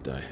good day.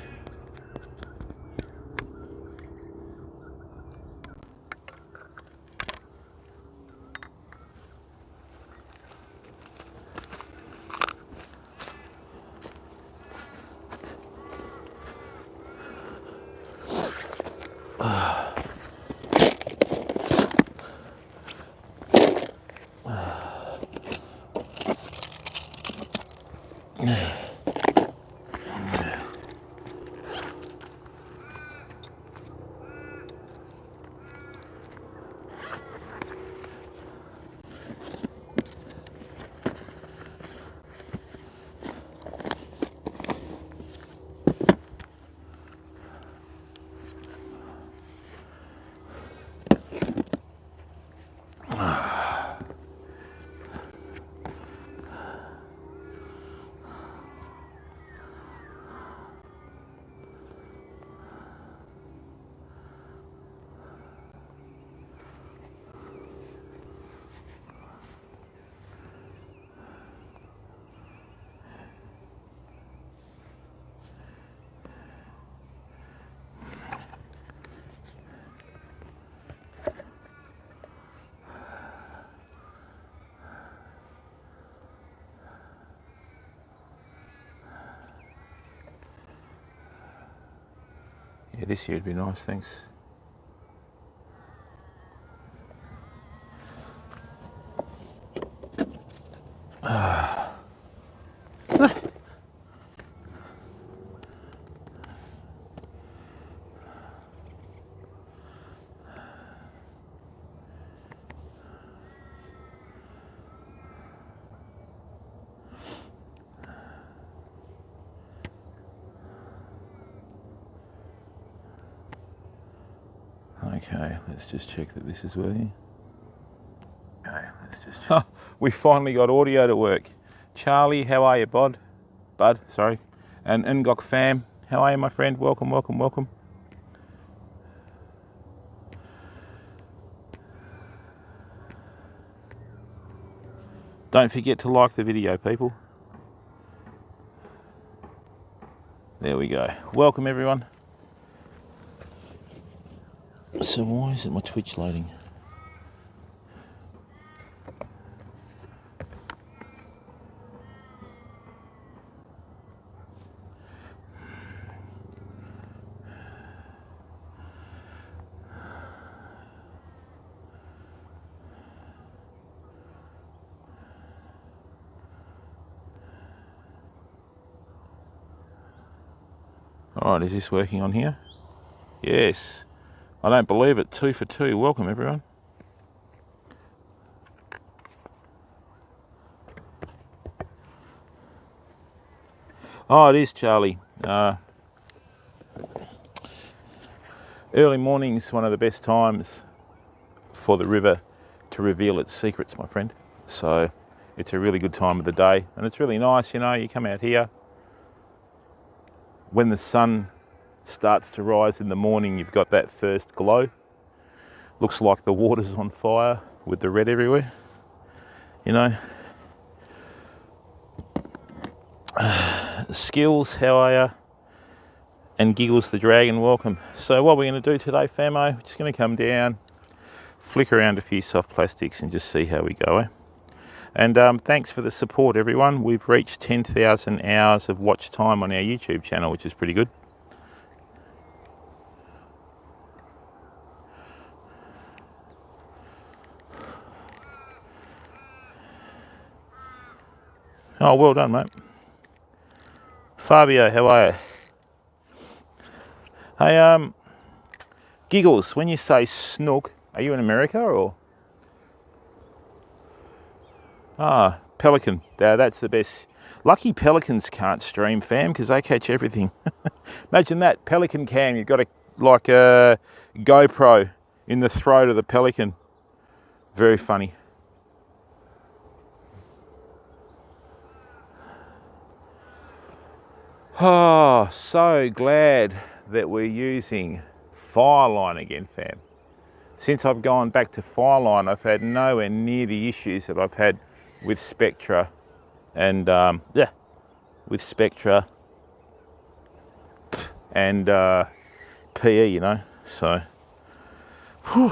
Yeah, this year would be nice, thanks. Okay, let's just check that this is working. Okay, let's just check. We finally got audio to work. Charlie, how are you, Bud? Sorry. And Ngok fam, how are you, my friend? Welcome, welcome, welcome. Don't forget to like the video, people. There we go. Welcome, everyone. So why isn't my Twitch loading? Alright, is this working on here? Yes. I don't believe it. 2 for 2. Welcome, everyone. Oh, it is, Charlie. Early morning's one of the best times for the river to reveal its secrets, my friend. So it's a really good time of the day, and it's really nice, you know, you come out here. When the sun starts to rise in the morning, you've got that first glow. Looks like the water's on fire with the red everywhere, you know. Skills, how are you? And Giggles the Dragon, welcome. So what we're going to do today, famo, we're just going to come down, flick around a few soft plastics and just see how we go, eh? And thanks for the support, everyone. We've reached 10,000 hours of watch time on our YouTube channel, which is pretty good. Oh, well done, mate. Fabio, how are you? Hey, Giggles, when you say snook, are you in America or? Ah, pelican. That's the best. Lucky pelicans can't stream, fam, because they catch everything. Imagine that, pelican cam. You've got a GoPro in the throat of the pelican. Very funny. Oh, so glad that we're using Fireline again, fam. Since I've gone back to Fireline, I've had nowhere near the issues that I've had with Spectra, and with Spectra and PE, you know. So, whew.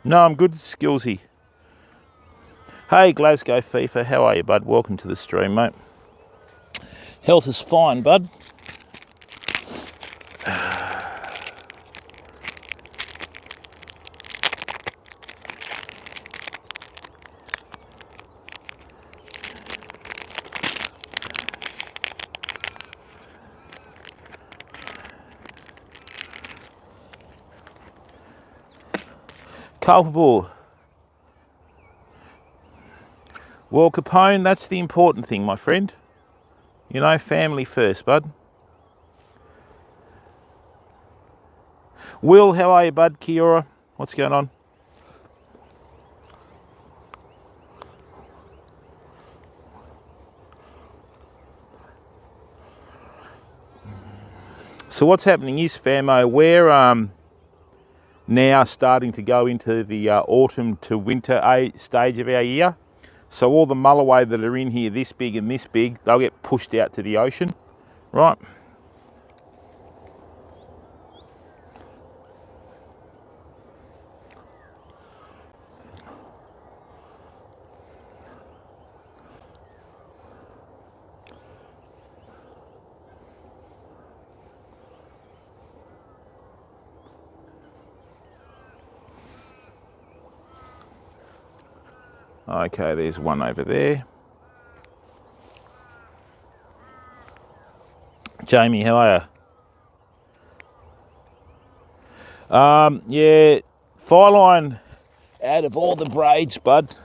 No, I'm good, Skillsy. Hey, Glasgow FIFA, how are you, bud? Welcome to the stream, mate. Health is fine, bud. Culpable. Well, Capone, that's the important thing, my friend. You know, family first, bud. Will, how are you, bud? Kiora, what's going on? So what's happening is, Famo, we're now starting to go into the autumn to winter stage of our year. So all the mulloway that are in here this big and this big, they'll get pushed out to the ocean, right? Okay, there's one over there. Jamie, how are you? Yeah, Fireline, out of all the braids, bud,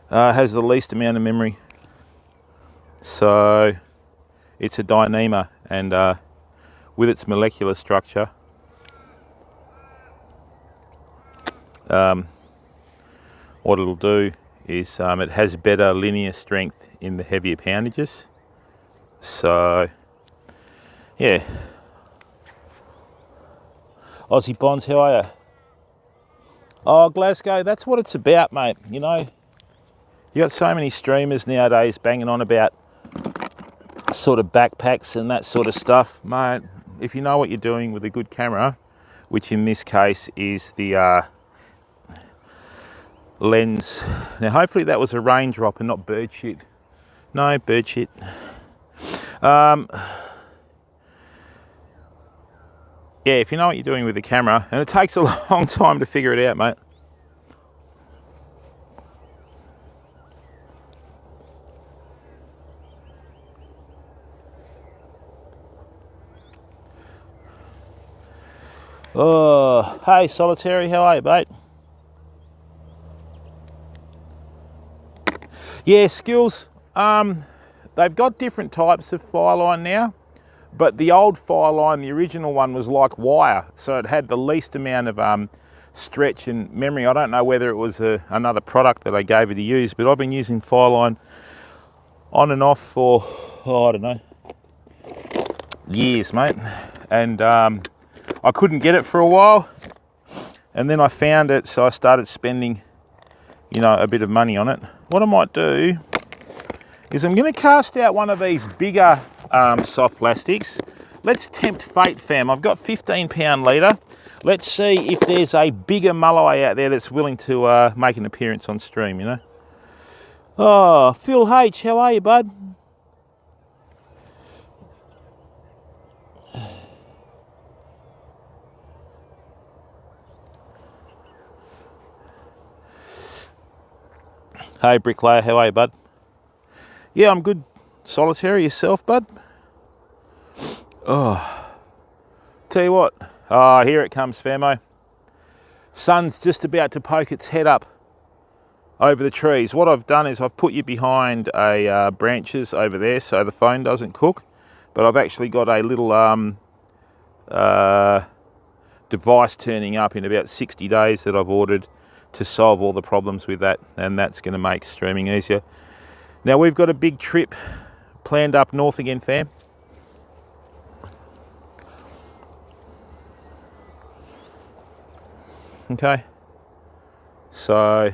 has the least amount of memory. So it's a Dyneema, and with its molecular structure, what it'll do is it has better linear strength in the heavier poundages. So, yeah. Aussie Bonds, how are you? Oh, Glasgow, that's what it's about, mate. You know, you got so many streamers nowadays banging on about sort of backpacks and that sort of stuff, mate. If you know what you're doing with a good camera, which in this case is the lens. Now, hopefully that was a raindrop and not bird shit. No, bird shit. Yeah, if you know what you're doing with the camera, and it takes a long time to figure it out, mate. Oh, hey, Solitary, how are you, mate? Yeah, Skills. They've got different types of Fireline now, but the old Fireline, the original one, was like wire, so it had the least amount of stretch and memory. I don't know whether it was another product that I gave it to use, but I've been using Fireline on and off for, I don't know, years, mate. And I couldn't get it for a while, and then I found it, so I started spending, you know, a bit of money on it. What I might do is I'm going to cast out one of these bigger soft plastics. Let's tempt fate, fam. I've got 15-pound leader. Let's see if there's a bigger mulloway out there that's willing to make an appearance on stream, you know. Oh, Phil H, how are you, bud? Hey, Bricklayer, how are you, bud? Yeah, I'm good. Solitary, yourself, bud? Oh, tell you what. Oh, here it comes, famo. Sun's just about to poke its head up over the trees. What I've done is I've put you behind a branches over there so the phone doesn't cook. But I've actually got a little device turning up in about 60 days that I've ordered to solve all the problems with that, and that's going to make streaming easier. Now we've got a big trip planned up north again, fam. Okay, so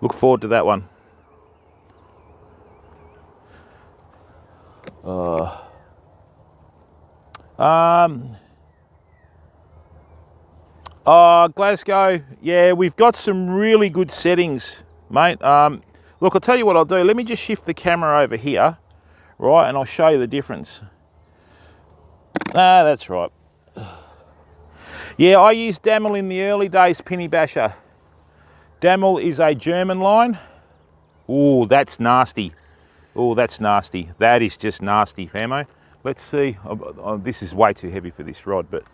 Look forward to that one. Glasgow, yeah, we've got some really good settings, mate. Look, I'll tell you what I'll do. Let me just shift the camera over here, right, and I'll show you the difference. That's right. Yeah, I used Damel in the early days, Penny Basher. Damel is a German line. Oh, that's nasty. Oh, that's nasty. That is just nasty, famo. Let's see. This is way too heavy for this rod, but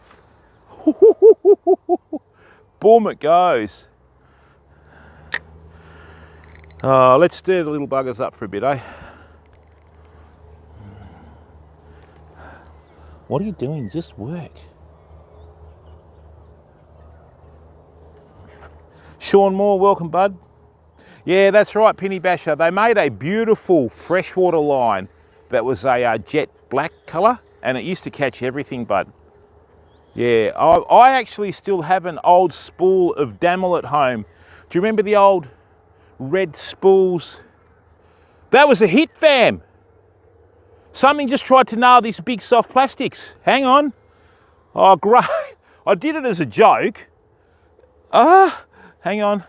boom it goes. Let's stir the little buggers up for a bit, eh? What are you doing? Just work. Sean Moore, welcome, bud. Yeah, that's right, Penny Basher. They made a beautiful freshwater line that was a jet black colour, and it used to catch everything, bud. Yeah, I actually still have an old spool of Damel at home. Do you remember the old red spools? That was a hit, fam. Something just tried to nail these big soft plastics. Hang on. Oh, great. I did it as a joke. Hang on.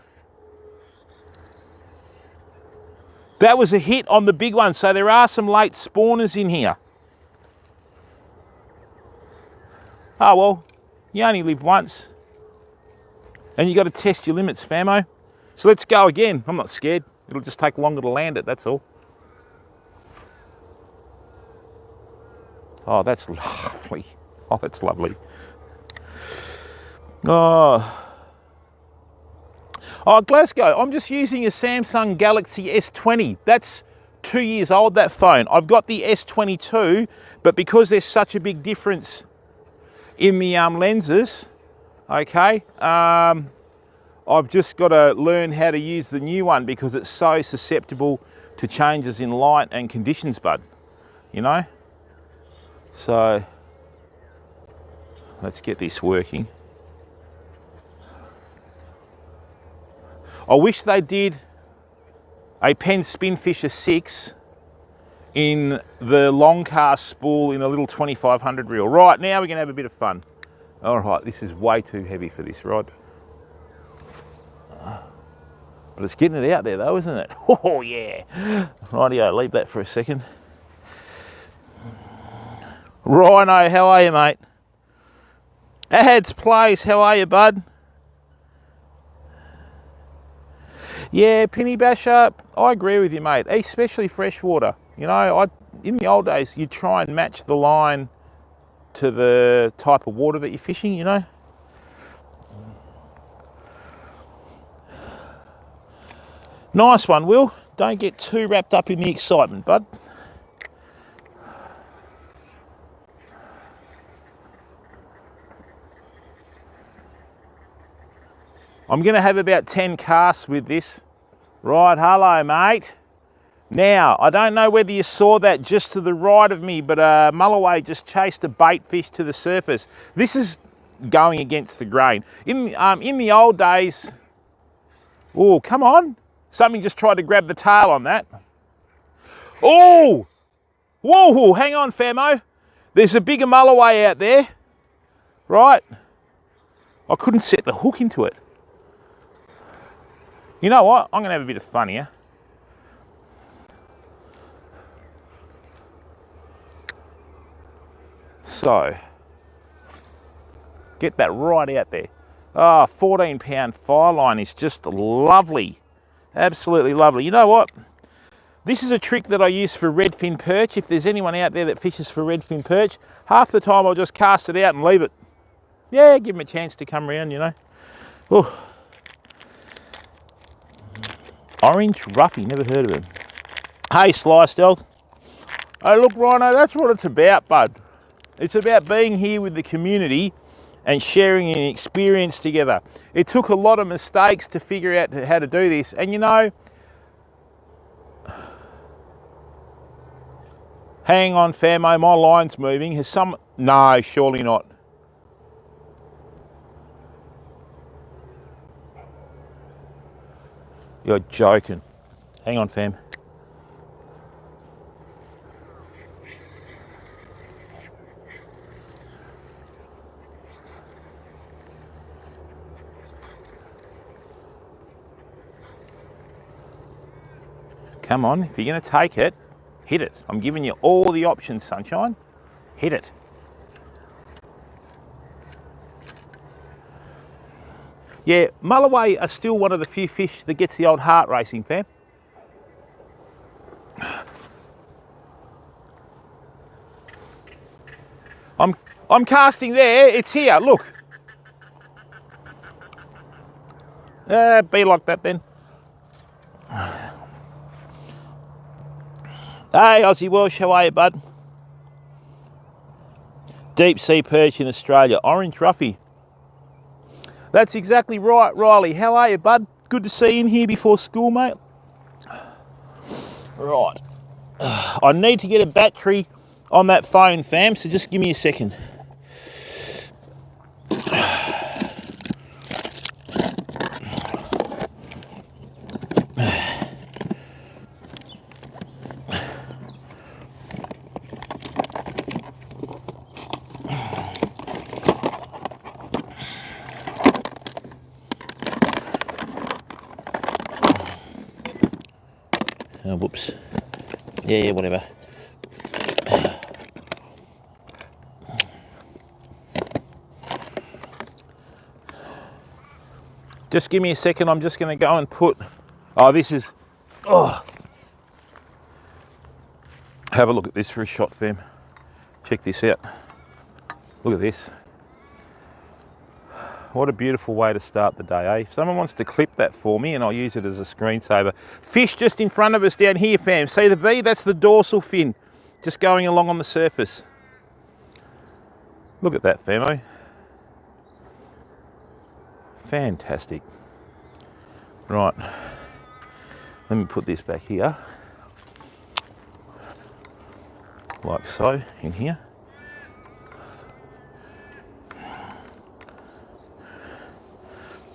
That was a hit on the big one, so there are some late spawners in here. Oh, well, you only live once. And you got to test your limits, famo. So let's go again. I'm not scared. It'll just take longer to land it, that's all. Oh, that's lovely. Oh, that's lovely. Oh, Glasgow, I'm just using a Samsung Galaxy S20. That's 2 years old, that phone. I've got the S22, but because there's such a big difference in the lenses, okay, I've just got to learn how to use the new one because it's so susceptible to changes in light and conditions, bud, you know? So, let's get this working. I wish they did a Penn Spinfisher 6 in the long cast spool in a little 2500 reel. Right, now we're going to have a bit of fun. All right, this is way too heavy for this rod. But it's getting it out there though, isn't it? Oh yeah. Rightio, leave that for a second. Rhino, how are you, mate? Ads Place, how are you, bud? Yeah, Penny Basher, I agree with you, mate, especially freshwater. You know, in the old days, you try and match the line to the type of water that you're fishing, you know. Nice one, Will. Don't get too wrapped up in the excitement, bud. I'm going to have about 10 casts with this. Right, hello, mate. Now, I don't know whether you saw that just to the right of me, but mulloway just chased a bait fish to the surface. This is going against the grain. In the old days, oh, come on. Something just tried to grab the tail on that. Oh, whoa, hang on, famo. There's a bigger mulloway out there, right? I couldn't set the hook into it. You know what? I'm going to have a bit of fun here. So, get that right out there. Ah, 14-pound fire line is just lovely. Absolutely lovely. You know what? This is a trick that I use for redfin perch. If there's anyone out there that fishes for redfin perch, half the time I'll just cast it out and leave it. Yeah, give them a chance to come around, you know. Ooh. Orange Ruffy, never heard of him. Hey, Sly Stealth. Oh, look, Rhino, that's what it's about, bud. It's about being here with the community and sharing an experience together. It took a lot of mistakes to figure out how to do this. And you know, hang on, famo, my line's moving. Has some, no, surely not. You're joking. Hang on, fam. Come on, if you're going to take it, hit it. I'm giving you all the options, sunshine. Hit it. Yeah, mulloway are still one of the few fish that gets the old heart racing, fam. I'm casting there, it's here, look. Be like that then. Hey, Aussie Welsh, how are you, bud? Deep sea perch in Australia, orange ruffy. That's exactly right, Riley. How are you, bud? Good to see you in here before school, mate. Right. I need to get a battery on that phone, fam, so just give me a second. Oh, whoops. Yeah, whatever. Just give me a second, I'm just going to go and put... Oh, this is... Oh. Have a look at this for a shot, fam. Check this out. Look at this. What a beautiful way to start the day, eh? If someone wants to clip that for me and I'll use it as a screensaver. Fish just in front of us down here, fam. See the V? That's the dorsal fin. Just going along on the surface. Look at that, famo. Fantastic. Right. Let me put this back here. Like so, in here.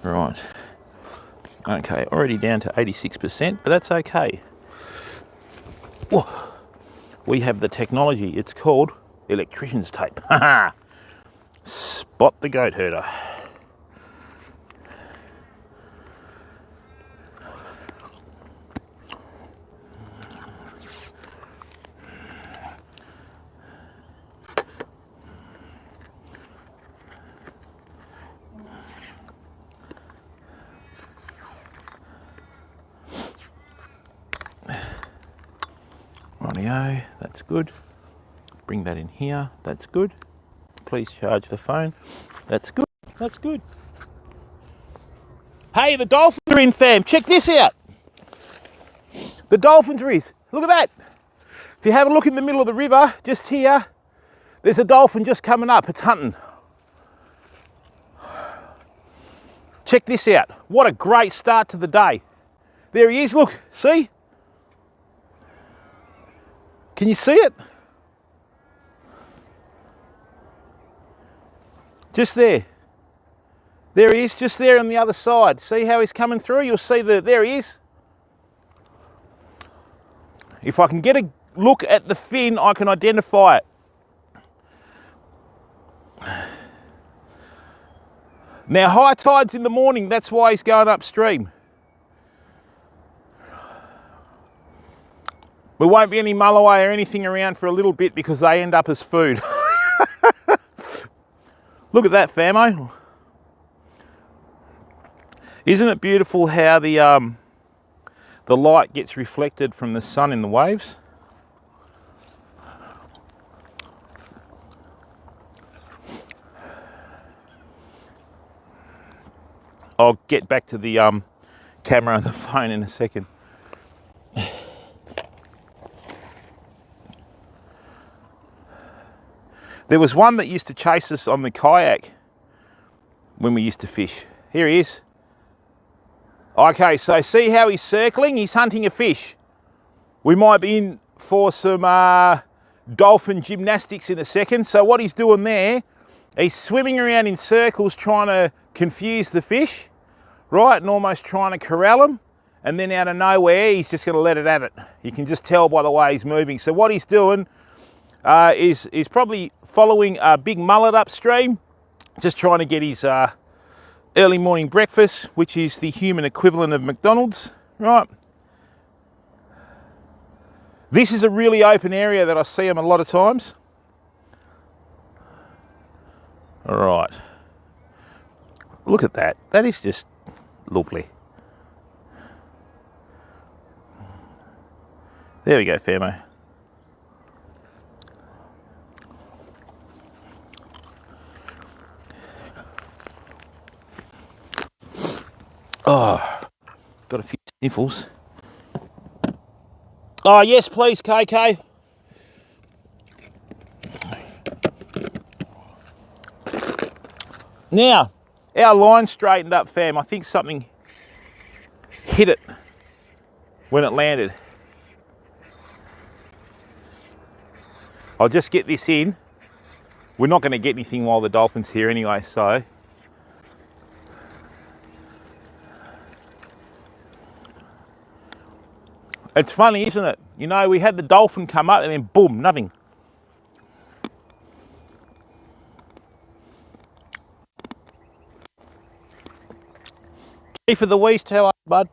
Right. Okay, already down to 86%, but that's okay. Whoa. We have the technology. It's called electrician's tape. Spot the goat herder. Rightio, that's good. Bring that in here, that's good. Please charge the phone. That's good, that's good. Hey, the dolphins are in, fam. Check this out. The dolphins are in. Look at that. If you have a look in the middle of the river, just here, there's a dolphin just coming up. It's hunting. Check this out. What a great start to the day. There he is, look, see? Can you see it? Just there. There he is, just there on the other side. See how he's coming through? You'll see there he is. If I can get a look at the fin, I can identify it. Now, high tide's in the morning, that's why he's going upstream. There won't be any mulloway or anything around for a little bit because they end up as food. Look at that, famo. Isn't it beautiful how the light gets reflected from the sun in the waves? I'll get back to the camera and the phone in a second. There was one that used to chase us on the kayak when we used to fish. Here he is. Okay, so see how he's circling? He's hunting a fish. We might be in for some dolphin gymnastics in a second. So what he's doing there, he's swimming around in circles trying to confuse the fish, right? And almost trying to corral them. and then out of nowhere, he's just going to let it have it. You can just tell by the way he's moving. So what he's doing is probably following a big mullet upstream, just trying to get his early morning breakfast, which is the human equivalent of McDonald's, right? This is a really open area that I see him a lot of times. All right. Look at that. That is just lovely. There we go, Famo. Oh, got a few sniffles. Oh, yes, please, KK. Now, our line straightened up, fam. I think something hit it when it landed. I'll just get this in. We're not going to get anything while the dolphin's here anyway, so. It's funny, isn't it? You know, we had the dolphin come up and then boom, nothing. For the West, how are you, bud?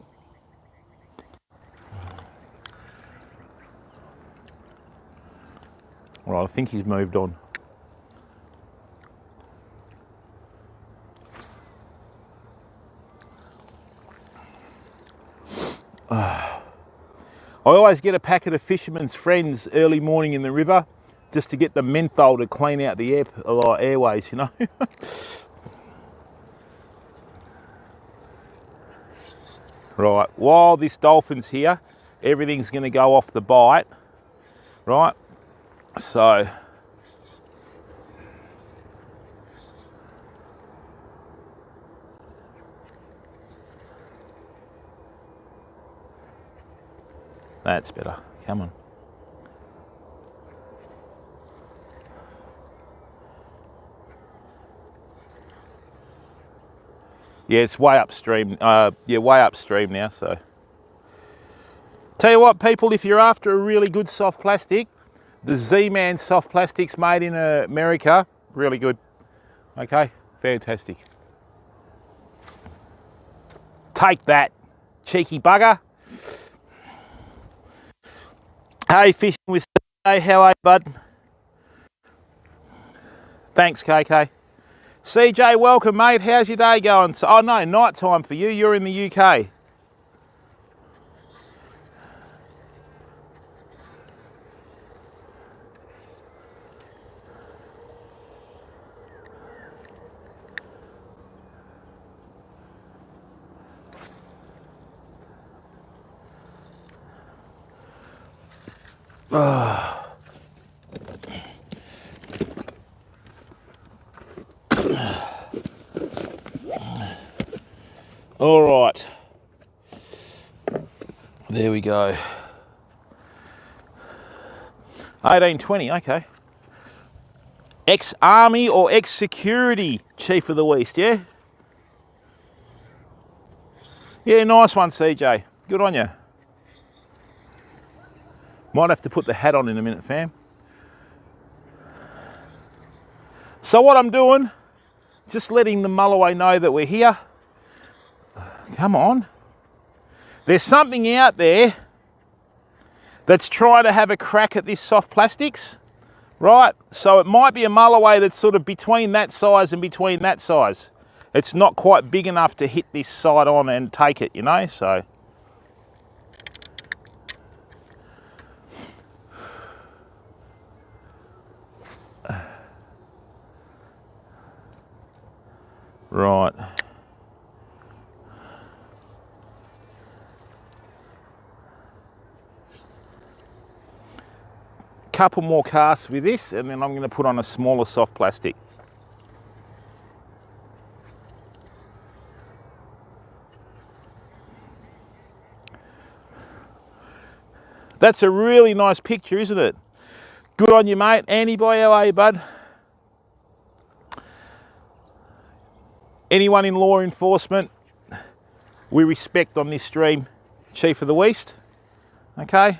Well, I think he's moved on. I always get a packet of Fisherman's Friends early morning in the river just to get the menthol to clean out the airways, you know. Right, while this dolphin's here, everything's going to go off the bite, right? So, that's better. Come on. Yeah, it's way upstream. Way upstream now, so. Tell you what, people, if you're after a really good soft plastic, the Z-Man soft plastics made in America, really good. Okay, fantastic. Take that, cheeky bugger. Hey, Fishing with CJ, how are you, bud? Thanks, KK. CJ, welcome, mate. How's your day going? Oh, no, night time for you. You're in the UK. All right. There we go. 1820, okay. Ex-Army or ex-Security Chief of the West, yeah? Yeah, nice one, CJ. Good on you. Might have to put the hat on in a minute, fam. So what I'm doing, just letting the mulloway know that we're here. Come on. There's something out there that's trying to have a crack at this soft plastics, right? So it might be a mulloway that's sort of between that size and between that size. It's not quite big enough to hit this side on and take it, you know, so. Right. Couple more casts with this, and then I'm going to put on a smaller soft plastic. That's a really nice picture, isn't it? Good on you, mate. Andy boy, how are you, bud? Anyone in law enforcement, we respect on this stream. Chief of the West. Okay.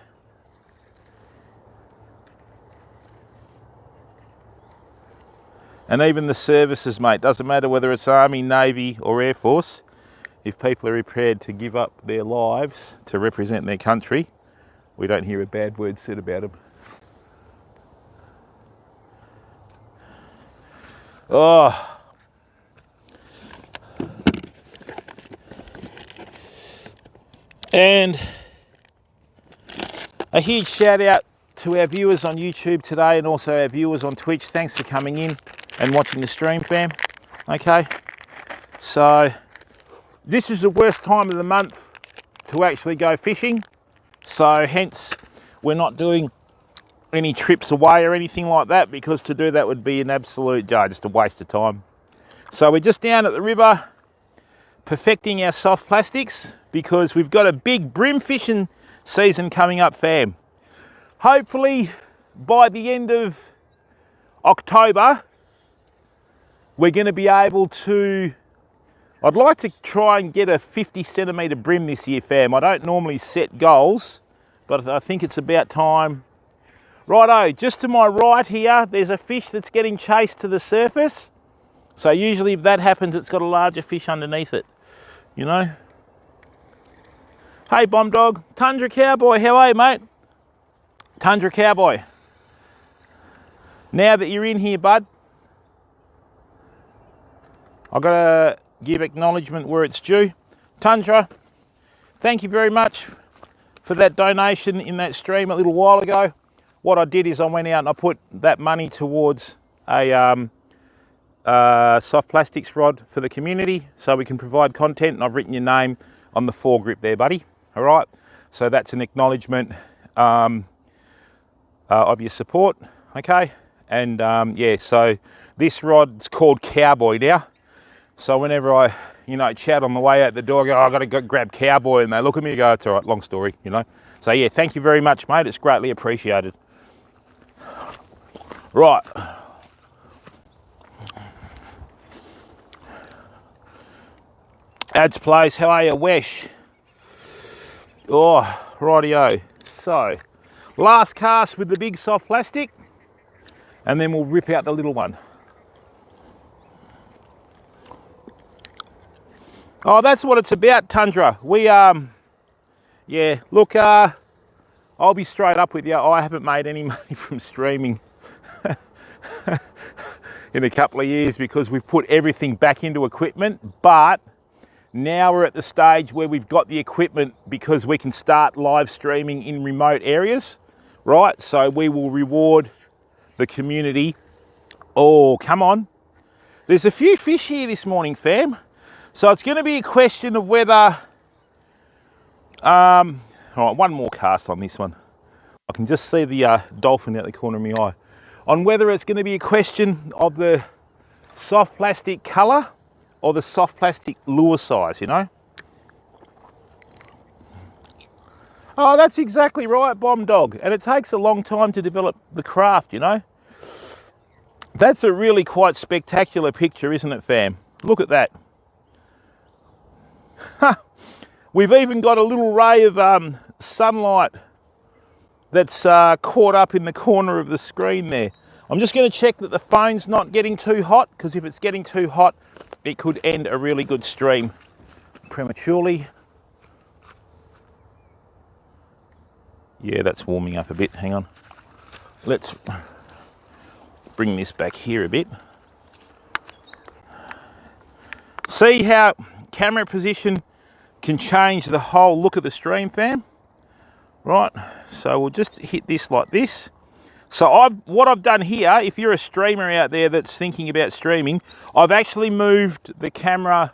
And even the services, mate, doesn't matter whether it's Army, Navy or Air Force, if people are prepared to give up their lives to represent their country, we don't hear a bad word said about them. Oh. And a huge shout out to our viewers on YouTube today and also our viewers on Twitch. Thanks for coming in and watching the stream, fam. Okay, so this is the worst time of the month to actually go fishing. So hence we're not doing any trips away or anything like that, because to do that would be an absolute just a waste of time. So we're just down at the river perfecting our soft plastics, because we've got a big brim fishing season coming up, fam. Hopefully by the end of October, we're going to be able to, I'd like to try and get a 50 centimetre brim this year, fam. I don't normally set goals, but I think it's about time. Righto, just to my right here, there's a fish that's getting chased to the surface. So usually if that happens, it's got a larger fish underneath it, you know. Hey, Bomb Dog. Tundra Cowboy, how are you, mate? Tundra Cowboy. Now that you're in here, bud, I've got to give acknowledgement where it's due. Tundra, thank you very much for that donation in that stream a little while ago. What I did is I went out and I put that money towards a soft plastics rod for the community so we can provide content, and I've written your name on the foregrip there, buddy. All right, so that's an acknowledgement of your support, okay? And yeah, so this rod's called Cowboy now. So whenever I, chat on the way out the door, I go, oh, I've got to go grab Cowboy, and they look at me and go, it's all right, long story, So yeah, thank you very much, mate. It's greatly appreciated. Right. Ads Place, how are you, Wesh? Oh, rightio. So, last cast with the big soft plastic, and then we'll rip out the little one. Oh, that's what it's about, Tundra. We, yeah, look, I'll be straight up with you. I haven't made any money from streaming in a couple of years because we've put everything back into equipment, but now we're at the stage where we've got the equipment because we can start live streaming in remote areas, right? So we will reward the community. Oh, come on. There's a few fish here this morning, fam. So it's going to be a question of whether, all right, one more cast on this one. I can just see the dolphin out the corner of my eye. On whether it's going to be a question of the soft plastic colour or the soft plastic lure size, Oh, that's exactly right, Bomb Dog. And it takes a long time to develop the craft, That's a really quite spectacular picture, isn't it, fam? Look at that. We've even got a little ray of sunlight that's caught up in the corner of the screen there. I'm just going to check that the phone's not getting too hot, because if it's getting too hot, it could end a really good stream prematurely. Yeah, that's warming up a bit. Hang on. Let's bring this back here a bit. See how camera position can change the whole look of the stream, fam? Right, so we'll just hit this like this. So what I've done here, if you're a streamer out there that's thinking about streaming, I've actually moved the camera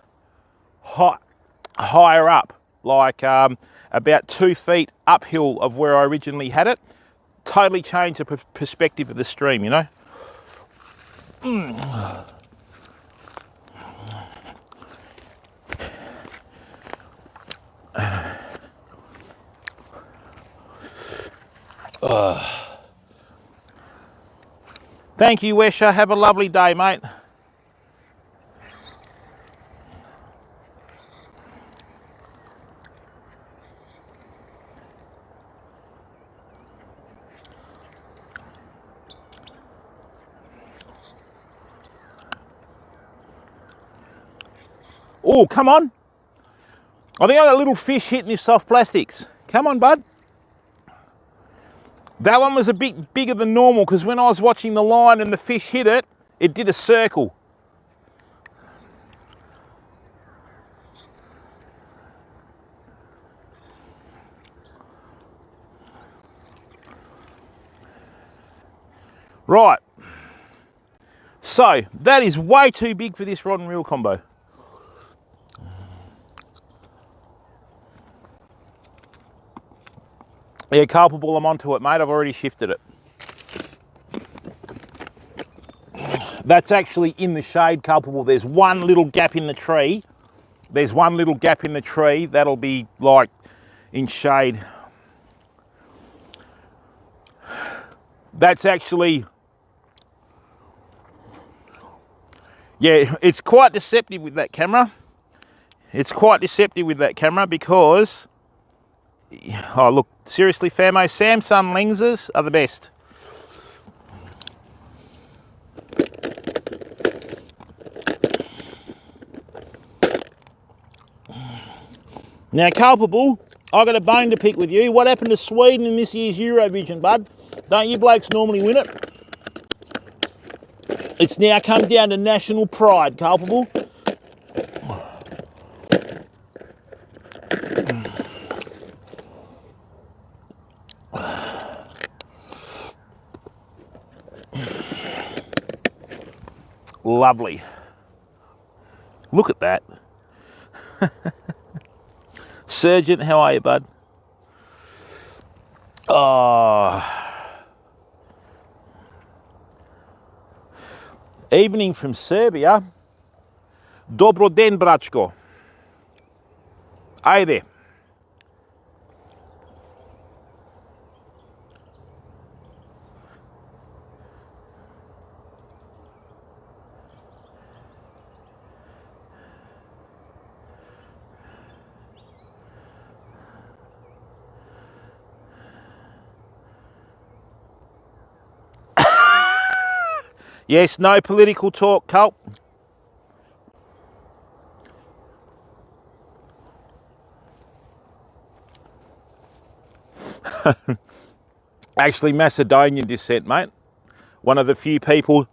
higher up, like about 2 feet uphill of where I originally had it. Totally changed the perspective of the stream, Thank you, Wesha. Have a lovely day, mate. Oh, come on. I think I got a little fish hitting this soft plastics. Come on, bud. That one was a bit bigger than normal because when I was watching the line and the fish hit it, it did a circle. Right. So, that is way too big for this rod and reel combo. Yeah, culpable, I'm onto it, mate. I've already shifted it. That's actually in the shade, culpable. There's one little gap in the tree. There's one little gap in the tree. That'll be like in shade. That's actually, yeah, it's quite deceptive with that camera. It's quite deceptive with that camera because, oh look, seriously famo, Samsung lenses are the best. Now culpable, I got a bone to pick with you. What happened to Sweden in this year's Eurovision, bud? Don't you blokes normally win it? It's now come down to national pride, culpable. Lovely. Look at that. Sergeant, how are you, bud? Oh. Evening from Serbia. Dobro den, bračko. Ajde. Yes, no political talk, Culp. Actually, Macedonian descent, mate. One of the few people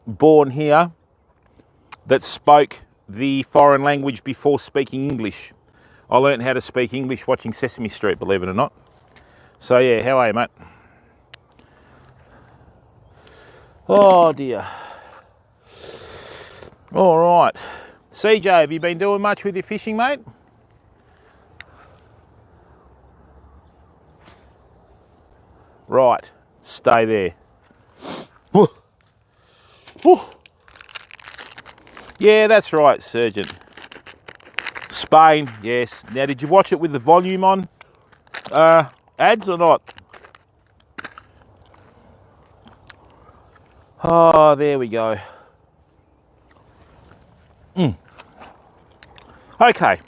born here that spoke the foreign language before speaking English. I learned how to speak English watching Sesame Street, believe it or not. So yeah, how are you, mate? Oh dear. All right. CJ, have you been doing much with your fishing, mate? Right, stay there. Woo. Woo. Yeah, that's right, Sergeant. Spain, yes. Now, did you watch it with the volume on ads or not? Oh, there we go. Okay.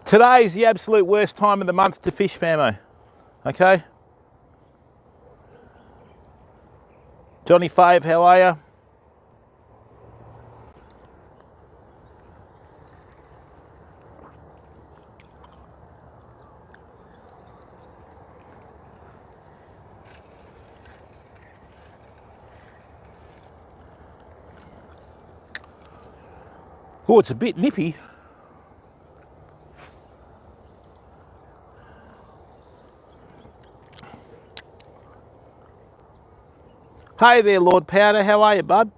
Today is the absolute worst time of the month to fish, famo. Okay? Johnny Fave, how are you? Oh, it's a bit nippy. Hey there, Lord Powder, how are you, bud?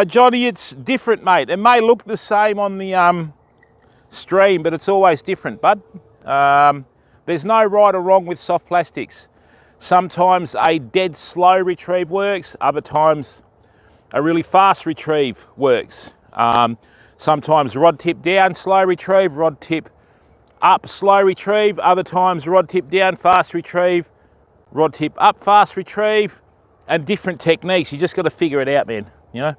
Johnny, it's different, mate. It may look the same on the stream, but it's always different, bud. There's no right or wrong with soft plastics. Sometimes a dead slow retrieve works, other times a really fast retrieve works. Sometimes rod tip down, slow retrieve, rod tip up, slow retrieve. Other times rod tip down, fast retrieve. Rod tip up, fast retrieve. And different techniques. You just got to figure it out, man, you know.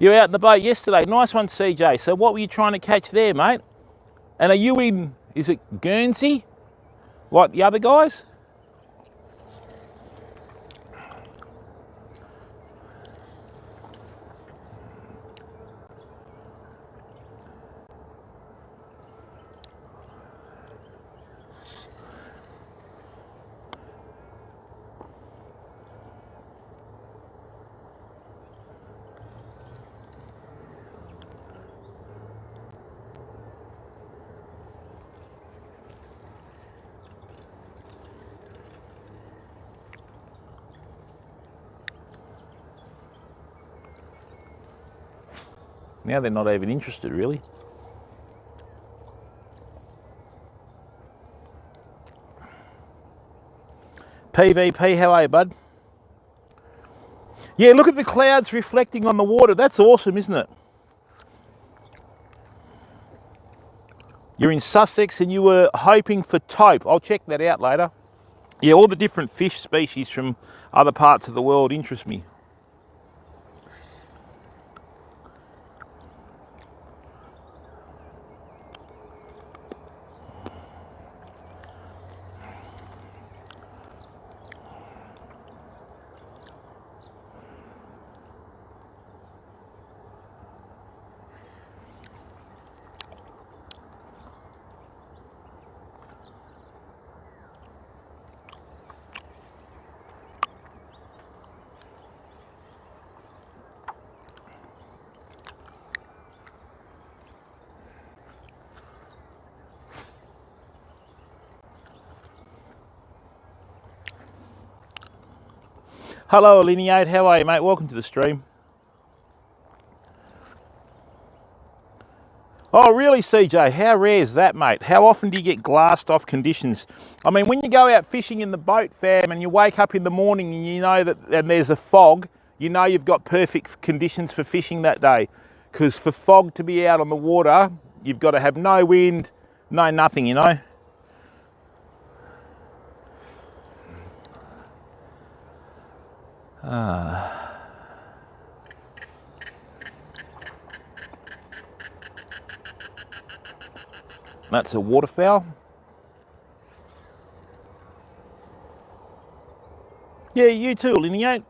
You were out in the boat yesterday. Nice one, CJ. So what were you trying to catch there, mate? And are you in, is it Guernsey, like the other guys? Now they're not even interested, really. PVP, how are you, bud? Yeah, look at the clouds reflecting on the water. That's awesome, isn't it? You're in Sussex and you were hoping for taupe. I'll check that out later. Yeah, all the different fish species from other parts of the world interest me. Hello, Alineate. How are you, mate? Welcome to the stream. Oh, really, CJ? How rare is that, mate? How often do you get glassed off conditions? I mean, when you go out fishing in the boat, fam, and you wake up in the morning and you know that and there's a fog, you know you've got perfect conditions for fishing that day. Because for fog to be out on the water, you've got to have no wind, no nothing, you know? That's a waterfowl. Yeah, you too, Lineate.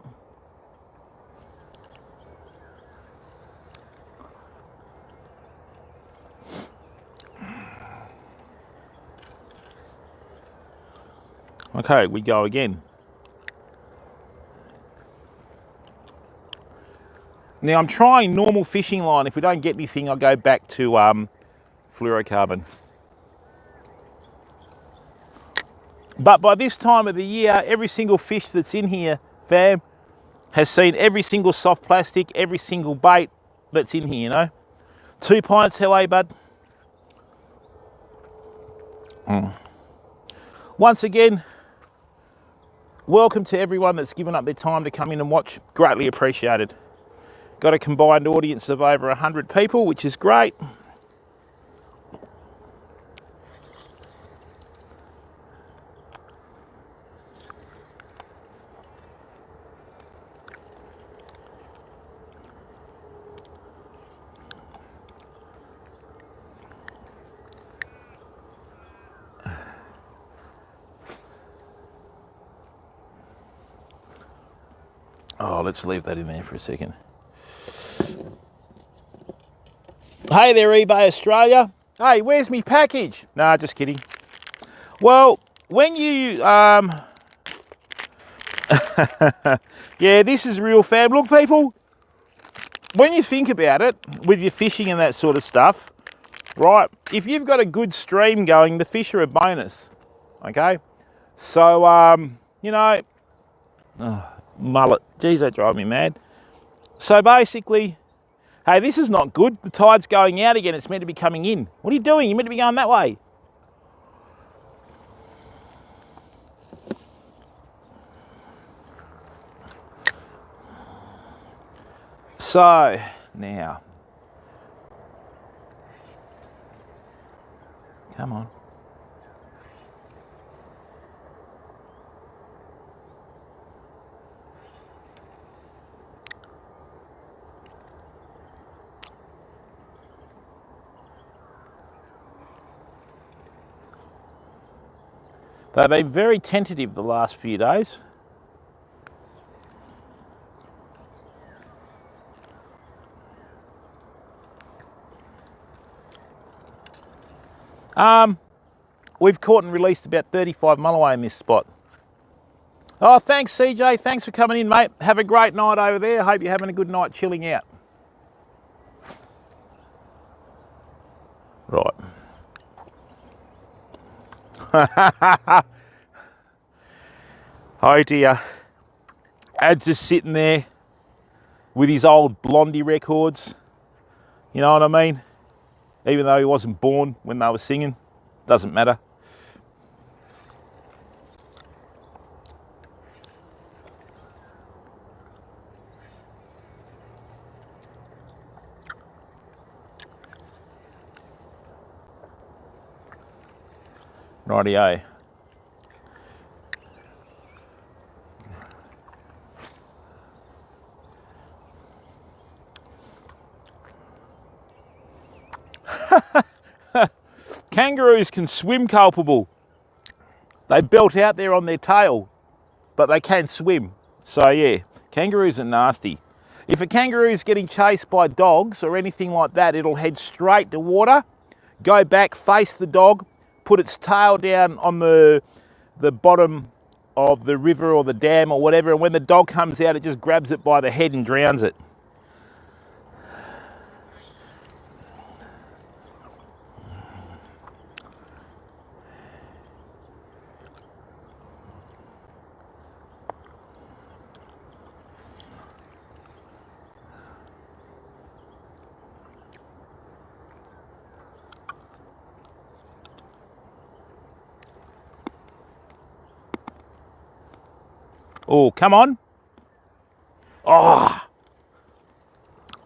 Okay, we go again. Now I'm trying normal fishing line. If we don't get anything, I'll go back to fluorocarbon. But by this time of the year, every single fish that's in here, fam, has seen every single soft plastic, every single bait that's in here, you know. 2 pints, how are you, bud? Once again, welcome to everyone that's given up their time to come in and watch. Greatly appreciated. Got a combined audience of over 100 people, which is great. Oh, let's leave that in there for a second. Hey there, eBay Australia. Hey, where's me package? Nah, just kidding. Well, when you, yeah, this is real fam. Look, people, when you think about it, with your fishing and that sort of stuff, right, if you've got a good stream going, the fish are a bonus, okay? So, you know, mullet, geez, that drive me mad. So basically, hey, this is not good. The tide's going out again. It's meant to be coming in. What are you doing? You're meant to be going that way. So, now, Come on. They've been very tentative the last few days. We've caught and released about 35 mulloway in this spot. Oh, thanks CJ, thanks for coming in, mate. Have a great night over there. Hope you're having a good night chilling out. Right. Oh dear. Ad's just sitting there with his old Blondie records. You know what I mean? Even though he wasn't born when they were singing, doesn't matter. Rightio. Kangaroos can swim culpable. They belt out there on their tail, but they can swim. So yeah, kangaroos are nasty. If a kangaroo's getting chased by dogs or anything like that, it'll head straight to water, go back, face the dog, put its tail down on the bottom of the river or the dam or whatever, and when the dog comes out, it just grabs it by the head and drowns it. Oh, come on. Oh,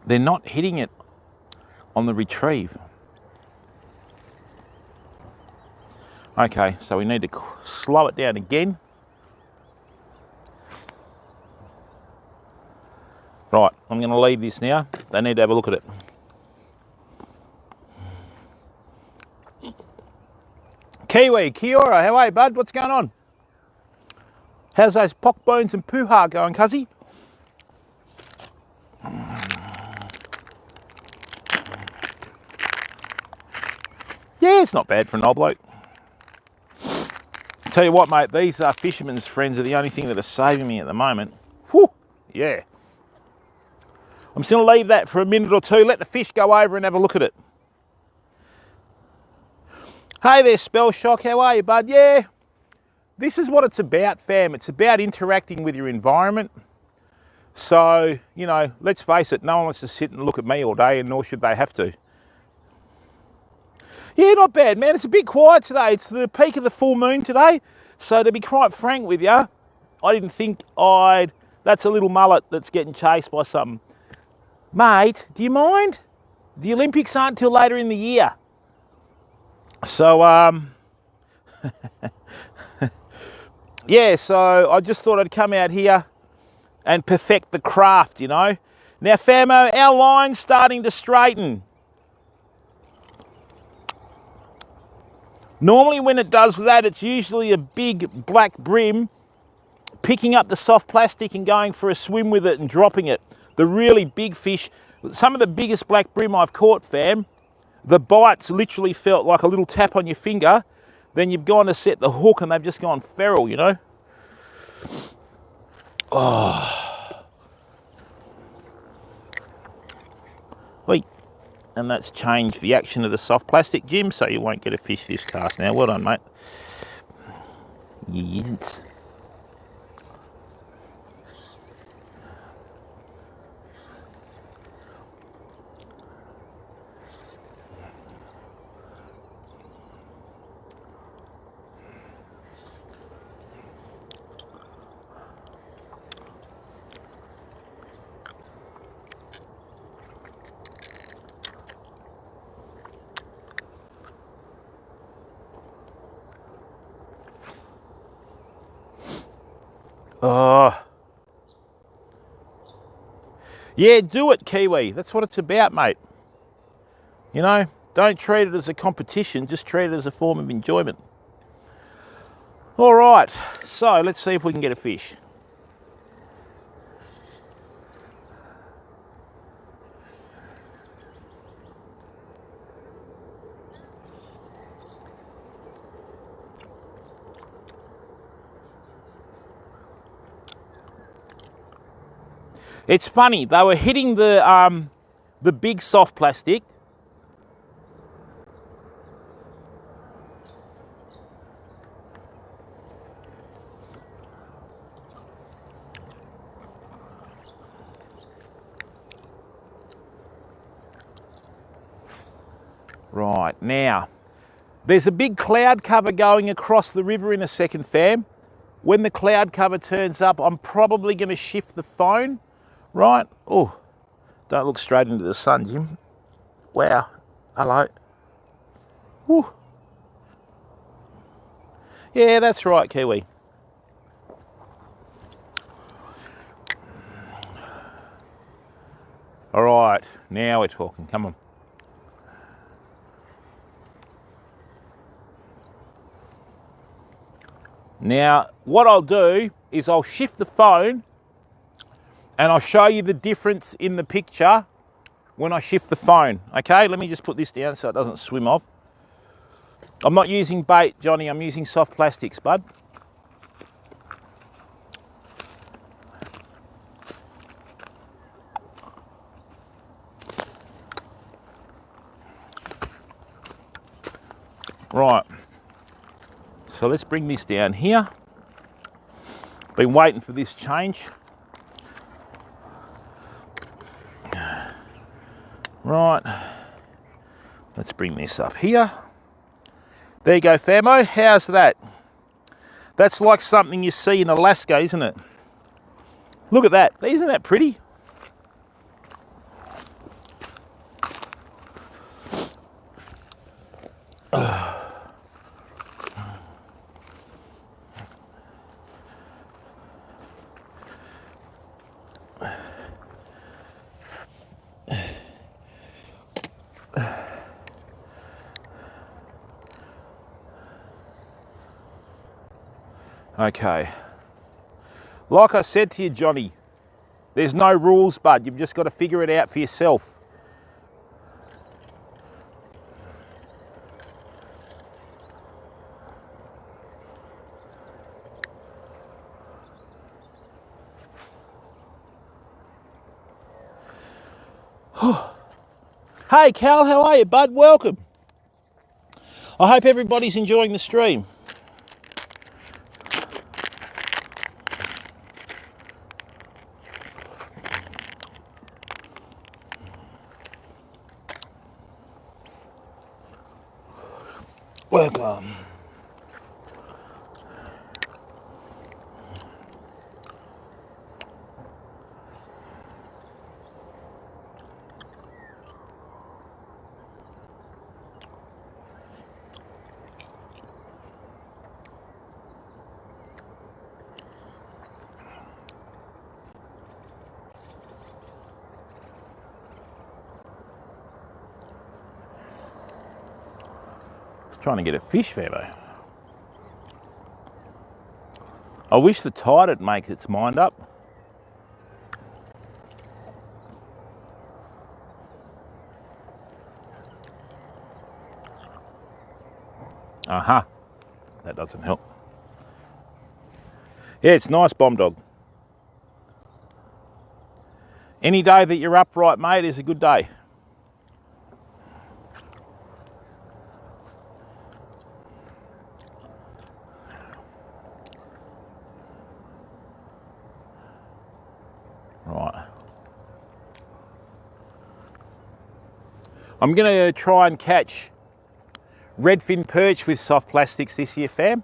they're not hitting it on the retrieve. Okay, so we need to slow it down again. Right, I'm going to leave this now. They need to have a look at it. Kiwi, kia ora, how are you, bud? What's going on? How's those pock bones and poo-ha going, cuzzy? Yeah, it's not bad for an old bloke. Tell you what, mate, these fishermen's friends are the only thing that are saving me at the moment. Whew, yeah. I'm just going to leave that for a minute or two, let the fish go over and have a look at it. Hey there, Spell Shock, how are you, bud? Yeah, this is what it's about, fam. It's about interacting with your environment. So, you know, let's face it, no one wants to sit and look at me all day, and nor should they have to. Yeah, not bad, man. It's a bit quiet today. It's the peak of the full moon today. So to be quite frank with you, I didn't think that's a little mullet that's getting chased by something. Mate, do you mind? The Olympics aren't till later in the year. So, yeah, so I just thought I'd come out here and perfect the craft, you know. Now, famo, our line's starting to straighten. Normally when it does that, it's usually a big black brim picking up the soft plastic and going for a swim with it and dropping it. The really big fish, some of the biggest black brim I've caught, fam, the bites literally felt like a little tap on your finger. Then you've gone to set the hook and they've just gone feral, you know. Oh. Wait. And that's changed the action of the soft plastic, Jim, so you won't get a fish this cast now. Well done, mate. Yes. Oh. Yeah, do it, Kiwi. That's what it's about, mate. You know, don't treat it as a competition, just treat it as a form of enjoyment. All right, so let's see if we can get a fish. It's funny, they were hitting the big soft plastic. Right, now, there's a big cloud cover going across the river in a second, fam. When the cloud cover turns up, I'm probably going to shift the phone, right? Oh, don't look straight into the sun, Jim. Wow, hello. Woo. Yeah, that's right, Kiwi. All right, now we're talking, come on. Now, what I'll do is I'll shift the phone and I'll show you the difference in the picture when I shift the phone. Okay, let me just put this down so it doesn't swim off. I'm not using bait, Johnny, I'm using soft plastics, bud. Right, so let's bring this down here. Been waiting for this change. Right, let's bring this up here. There you go, famo, how's that? That's like something you see in Alaska, isn't it? Look at that, isn't that pretty? Okay, like I said to you, Johnny, there's no rules, bud. You've just got to figure it out for yourself. Hey, Cal, how are you, bud? Welcome. I hope everybody's enjoying the stream. Welcome. Trying to get a fish, Famo. I wish the tide would make its mind up. Aha, that doesn't help. Yeah, it's nice, bomb dog. Any day that you're upright, mate, is a good day. Right. I'm going to try and catch redfin perch with soft plastics this year, fam.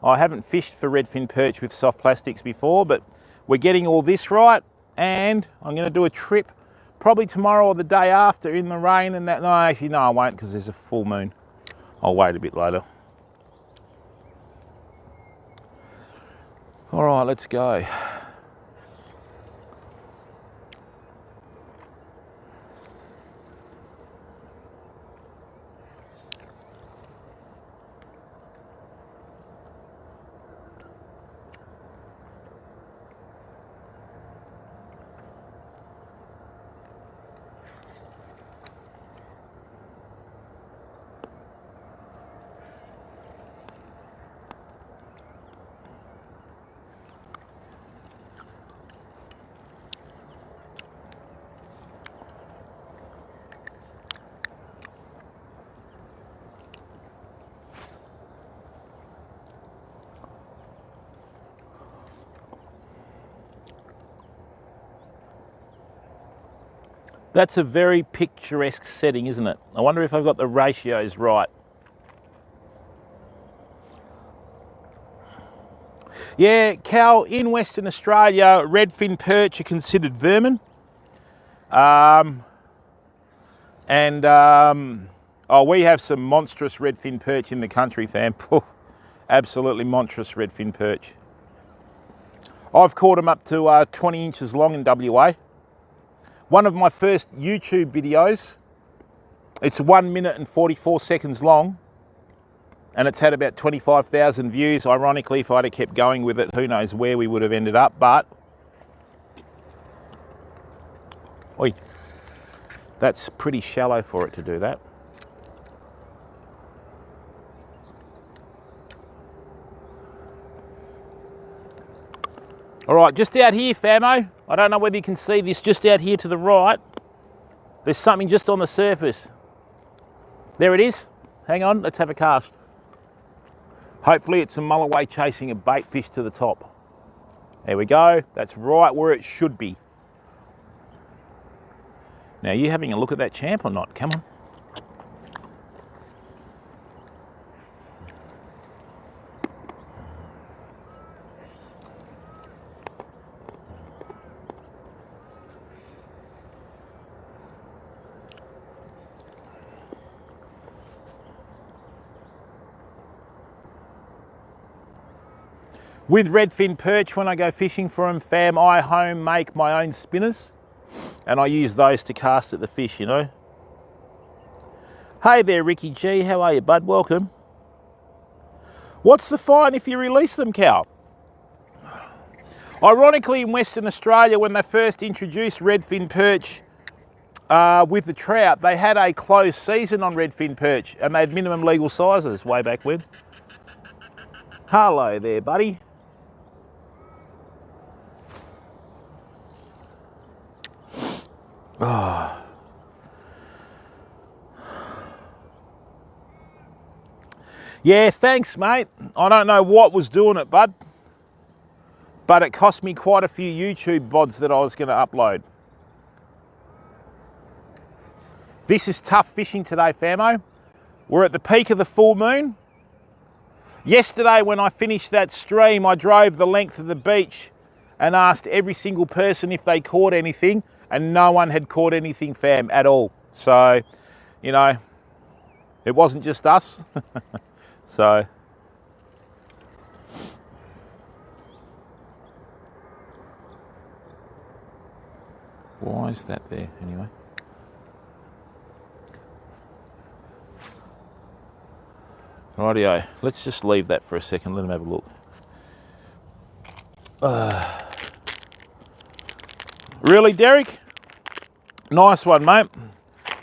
I haven't fished for redfin perch with soft plastics before, but we're getting all this right, and I'm going to do a trip probably tomorrow or the day after in the rain and that. No, actually, no, I won't because there's a full moon. I'll wait a bit later. All right, let's go. That's a very picturesque setting, isn't it? I wonder if I've got the ratios right. Yeah, Cal, in Western Australia, redfin perch are considered vermin. Oh, we have some monstrous redfin perch in the country, fam. Absolutely monstrous redfin perch. I've caught them up to 20 inches long in WA. One of my first YouTube videos, it's 1 minute and 44 seconds long, and it's had about 25,000 views. Ironically, if I'd have kept going with it, who knows where we would have ended up, but oi, that's pretty shallow for it to do that. All right, just out here, famo. I don't know whether you can see this, just out here to the right. There's something just on the surface. There it is. Hang on, let's have a cast. Hopefully it's a mulloway chasing a bait fish to the top. There we go. That's right where it should be. Now, you having a look at that champ or not? Come on. With redfin perch, when I go fishing for them, fam, I home make my own spinners and I use those to cast at the fish, you know. Hey there, Ricky G, how are you, bud? Welcome. What's the fine if you release them, Cal? Ironically, in Western Australia, when they first introduced redfin perch with the trout, they had a closed season on redfin perch and they had minimum legal sizes way back when. Hello there, buddy. Oh. Yeah, thanks, mate. I don't know what was doing it, bud, but it cost me quite a few YouTube VODs that I was going to upload. This is tough fishing today, famo. We're at the peak of the full moon. Yesterday, when I finished that stream, I drove the length of the beach and asked every single person if they caught anything, and no one had caught anything, fam, at all. So, you know, it wasn't just us. So, why is that there anyway? Rightio, let's just leave that for a second, let him have a look. Really, Derek? Nice one, mate.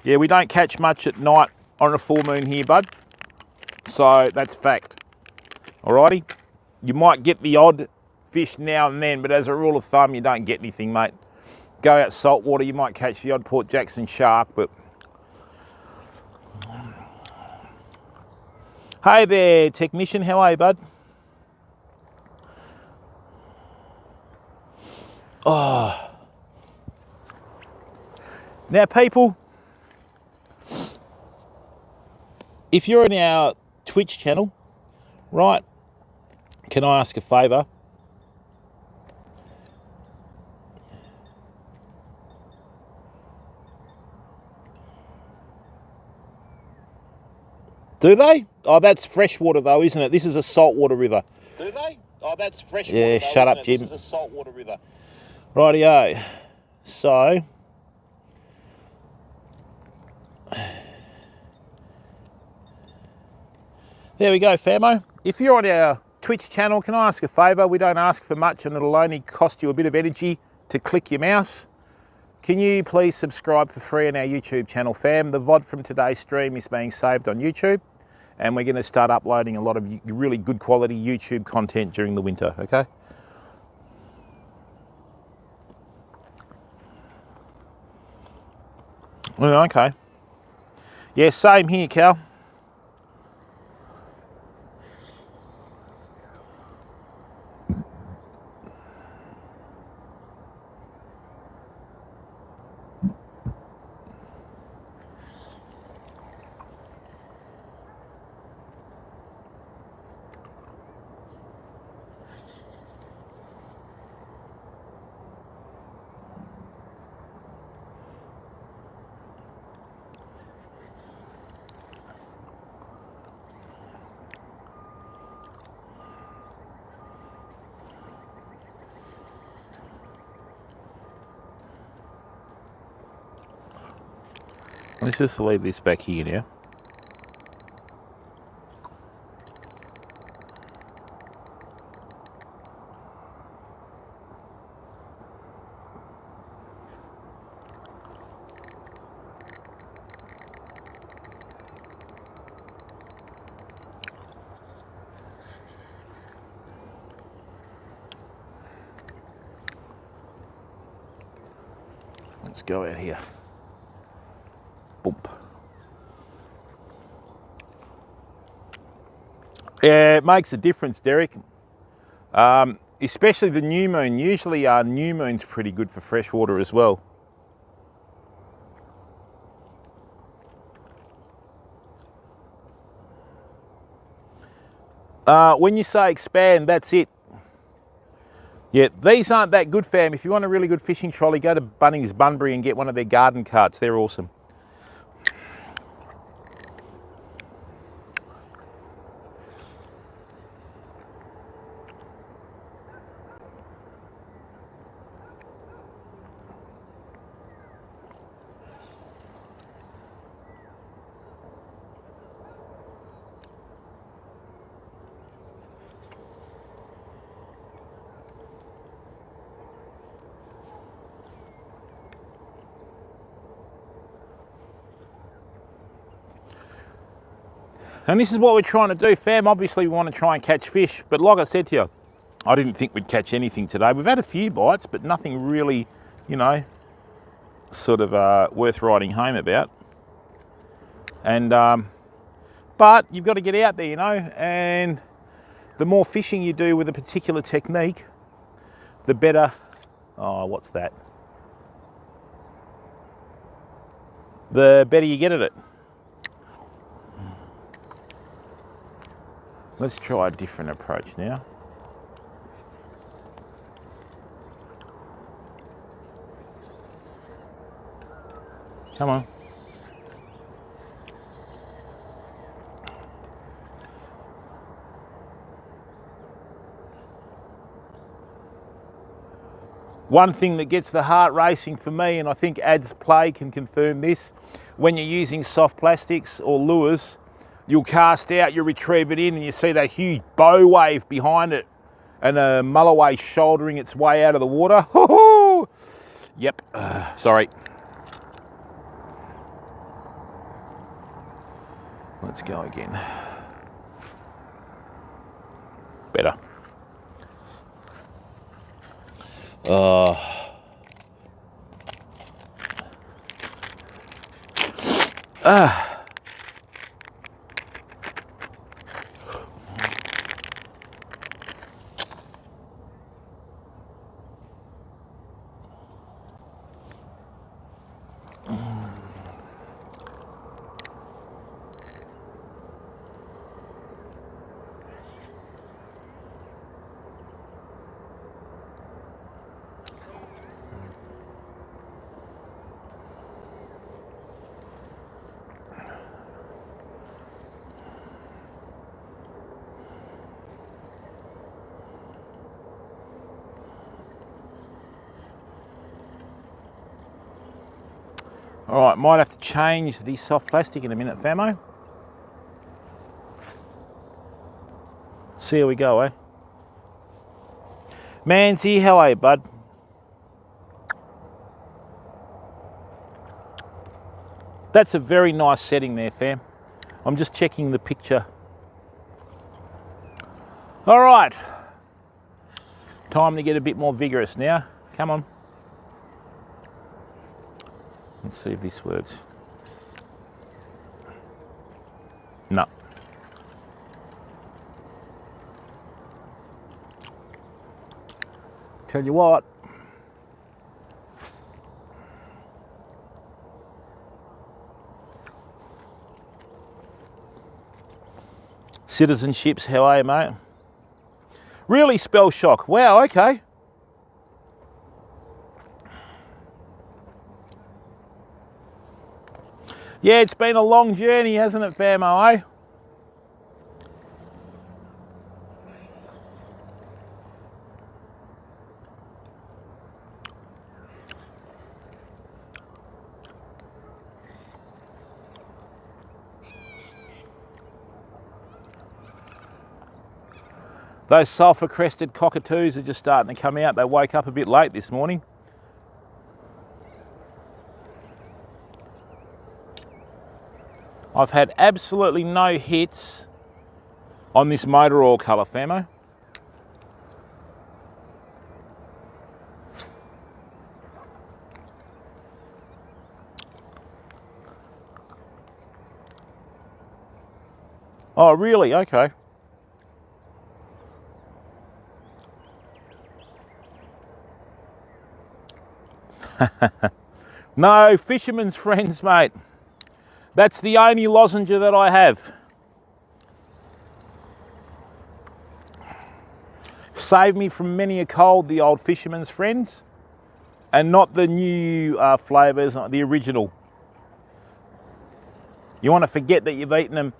Yeah, we don't catch much at night on a full moon here, bud. So that's fact. Alrighty? You might get the odd fish now and then, but as a rule of thumb, you don't get anything, mate. Go out saltwater, you might catch the odd Port Jackson shark, but... Hey there, technician. How are you, bud? Oh. Now, people, if you're in our Twitch channel, right, can I ask a favour? Do they? Oh, that's freshwater though, isn't it? This is a saltwater river. Do they? Oh, that's fresh water. Yeah, though, shut isn't up, it? This Jim. is a saltwater river. Rightio. So, there we go, famo. If you're on our Twitch channel, can I ask a favour? We don't ask for much and it'll only cost you a bit of energy to click your mouse. Can you please subscribe for free on our YouTube channel, fam? The VOD from today's stream is being saved on YouTube and we're going to start uploading a lot of really good quality YouTube content during the winter, okay? Oh, okay. Yeah, same here, Cal. Let's just leave this back here now. Let's go out here. Boom. Yeah, it makes a difference, Derek. Especially the new moon. Usually new moon's pretty good for fresh water as well. When you say expand, that's it. Yeah, these aren't that good, fam. If you want a really good fishing trolley, go to Bunnings Bunbury and get one of their garden carts. They're awesome. And this is what we're trying to do, fam. Obviously, we want to try and catch fish. But like I said to you, I didn't think we'd catch anything today. We've had a few bites, but nothing really, you know, sort of worth writing home about. And but you've got to get out there, you know, and the more fishing you do with a particular technique, the better. Oh, what's that? The better you get at it. Let's try a different approach now. Come on. One thing that gets the heart racing for me, and I think Ads Play can confirm this, when you're using soft plastics or lures, you'll cast out, you retrieve it in, and you see that huge bow wave behind it, and a mulloway shouldering its way out of the water. Yep, sorry. Let's go again. Better. All right, might have to change the soft plastic in a minute, famo. See how we go, eh? Manzi, how are you, bud? That's a very nice setting there, fam. I'm just checking the picture. All right. Time to get a bit more vigorous now. Come on. Let's see if this works. No. Tell you what. Citizenships, how are you, mate? Really spell shock. Wow, okay. Yeah, it's been a long journey, hasn't it, famo, eh? Those sulphur-crested cockatoos are just starting to come out. They woke up a bit late this morning. I've had absolutely no hits on this motor oil colour, famo. Oh, really? Okay. No, fisherman's friends, mate. That's the only lozenger that I have. Saved me from many a cold, the old fisherman's friends, and not the new flavours, the original. You want to forget that you've eaten them,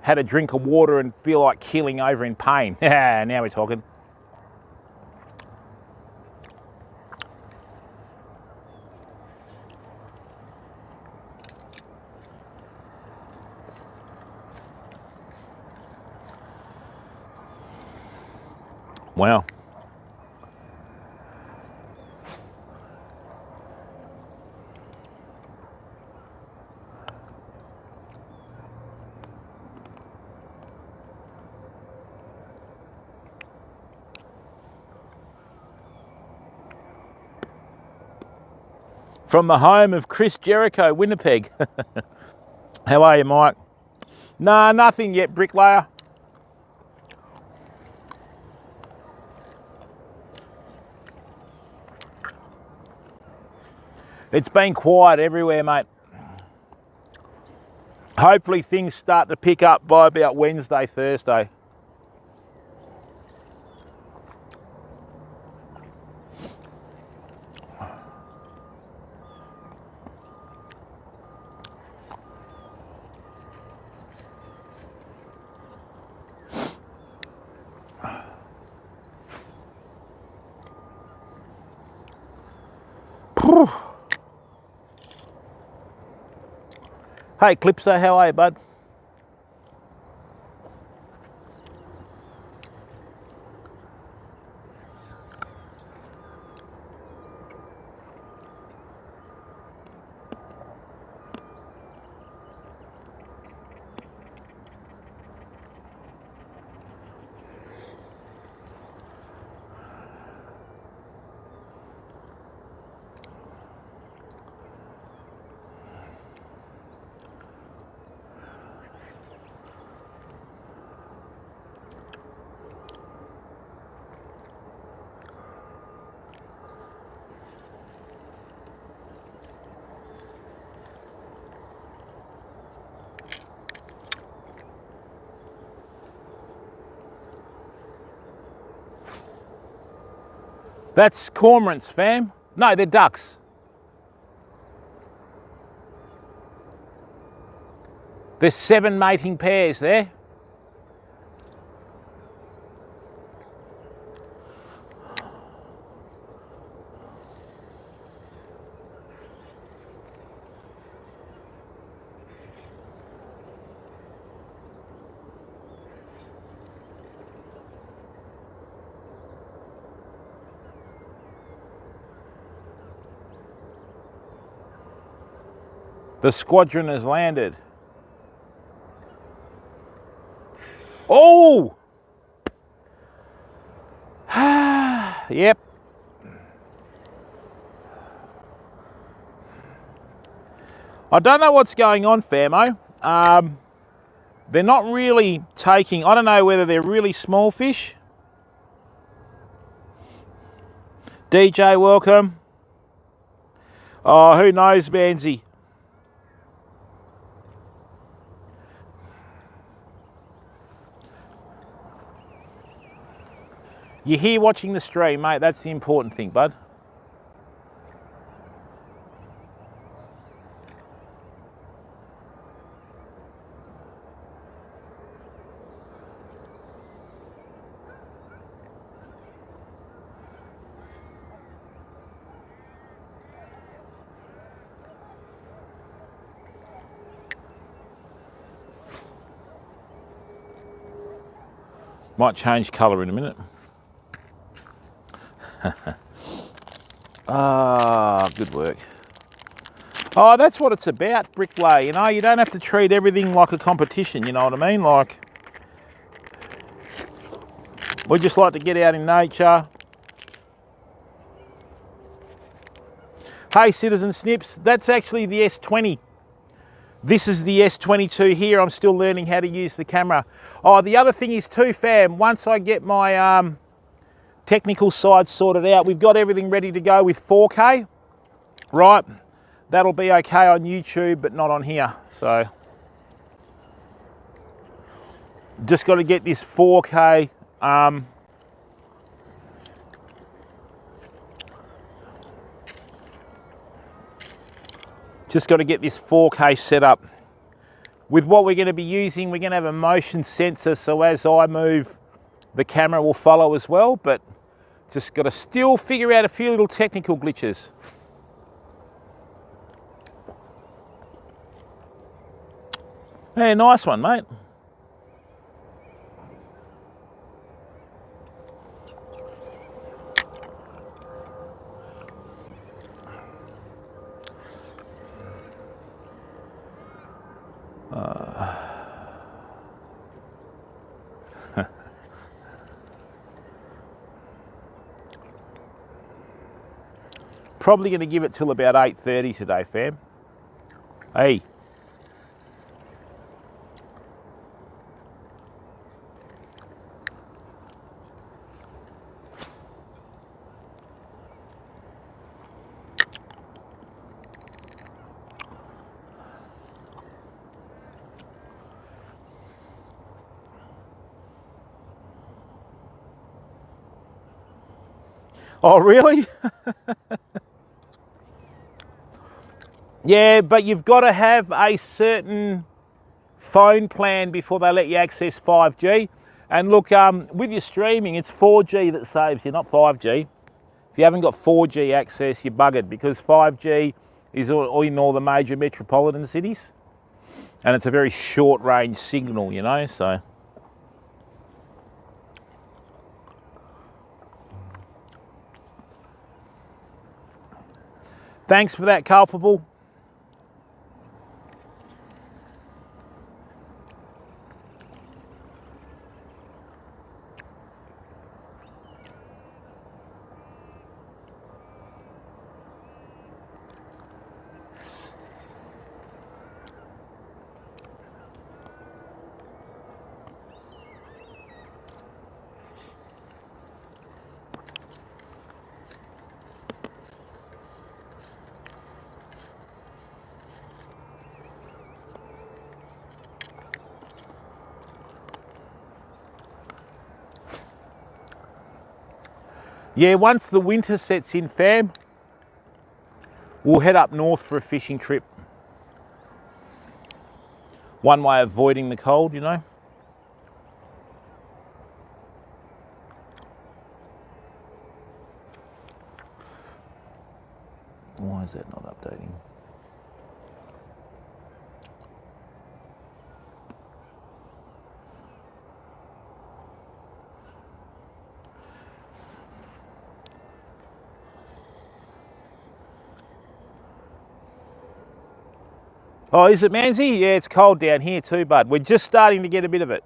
had a drink of water and feel like keeling over in pain. Now we're talking. Wow. From the home of Chris Jericho, Winnipeg. How are you, Mike? Nah, nothing yet, bricklayer. It's been quiet everywhere, mate. Hopefully things start to pick up by about Wednesday, Thursday. Hey, Clipso, how are you, bud? That's cormorants, fam. No, they're ducks. There's 7 mating pairs there. The squadron has landed. Oh! Yep. I don't know what's going on, Famo. They're not really taking, I don't know whether they're really small fish. DJ, welcome. Oh, who knows, Banzi? You're here watching the stream, mate. That's the important thing, bud. Might change colour in a minute. Ah, good work. Oh, that's what it's about, bricklay. You know, you don't have to treat everything like a competition, you know what I mean? Like, we just like to get out in nature. Hey, Citizen Snips, that's actually the S20. This is the S22 here. I'm still learning how to use the camera. Oh, the other thing is too, fam, once I get my technical side sorted out, we've got everything ready to go with 4K, right? That'll be okay on YouTube, but not on here. So, just got to get this 4K. Just got to get this 4K set up. With what we're going to be using, we're going to have a motion sensor, so as I move, the camera will follow as well, but just got to still figure out a few little technical glitches. Yeah, nice one, mate. Probably going to give it till about 8:30 today, fam. Hey. Oh, really? Yeah, but you've got to have a certain phone plan before they let you access 5G. And look, with your streaming, it's 4G that saves you, not 5G. If you haven't got 4G access, you're buggered, because 5G is in all the major metropolitan cities. And it's a very short range signal, you know, so. Thanks for that, Culpable. Yeah, once the winter sets in, fam, we'll head up north for a fishing trip. One way of avoiding the cold, you know. Why is that not updating? Oh, is it, Manzi? Yeah, it's cold down here too, bud. We're just starting to get a bit of it.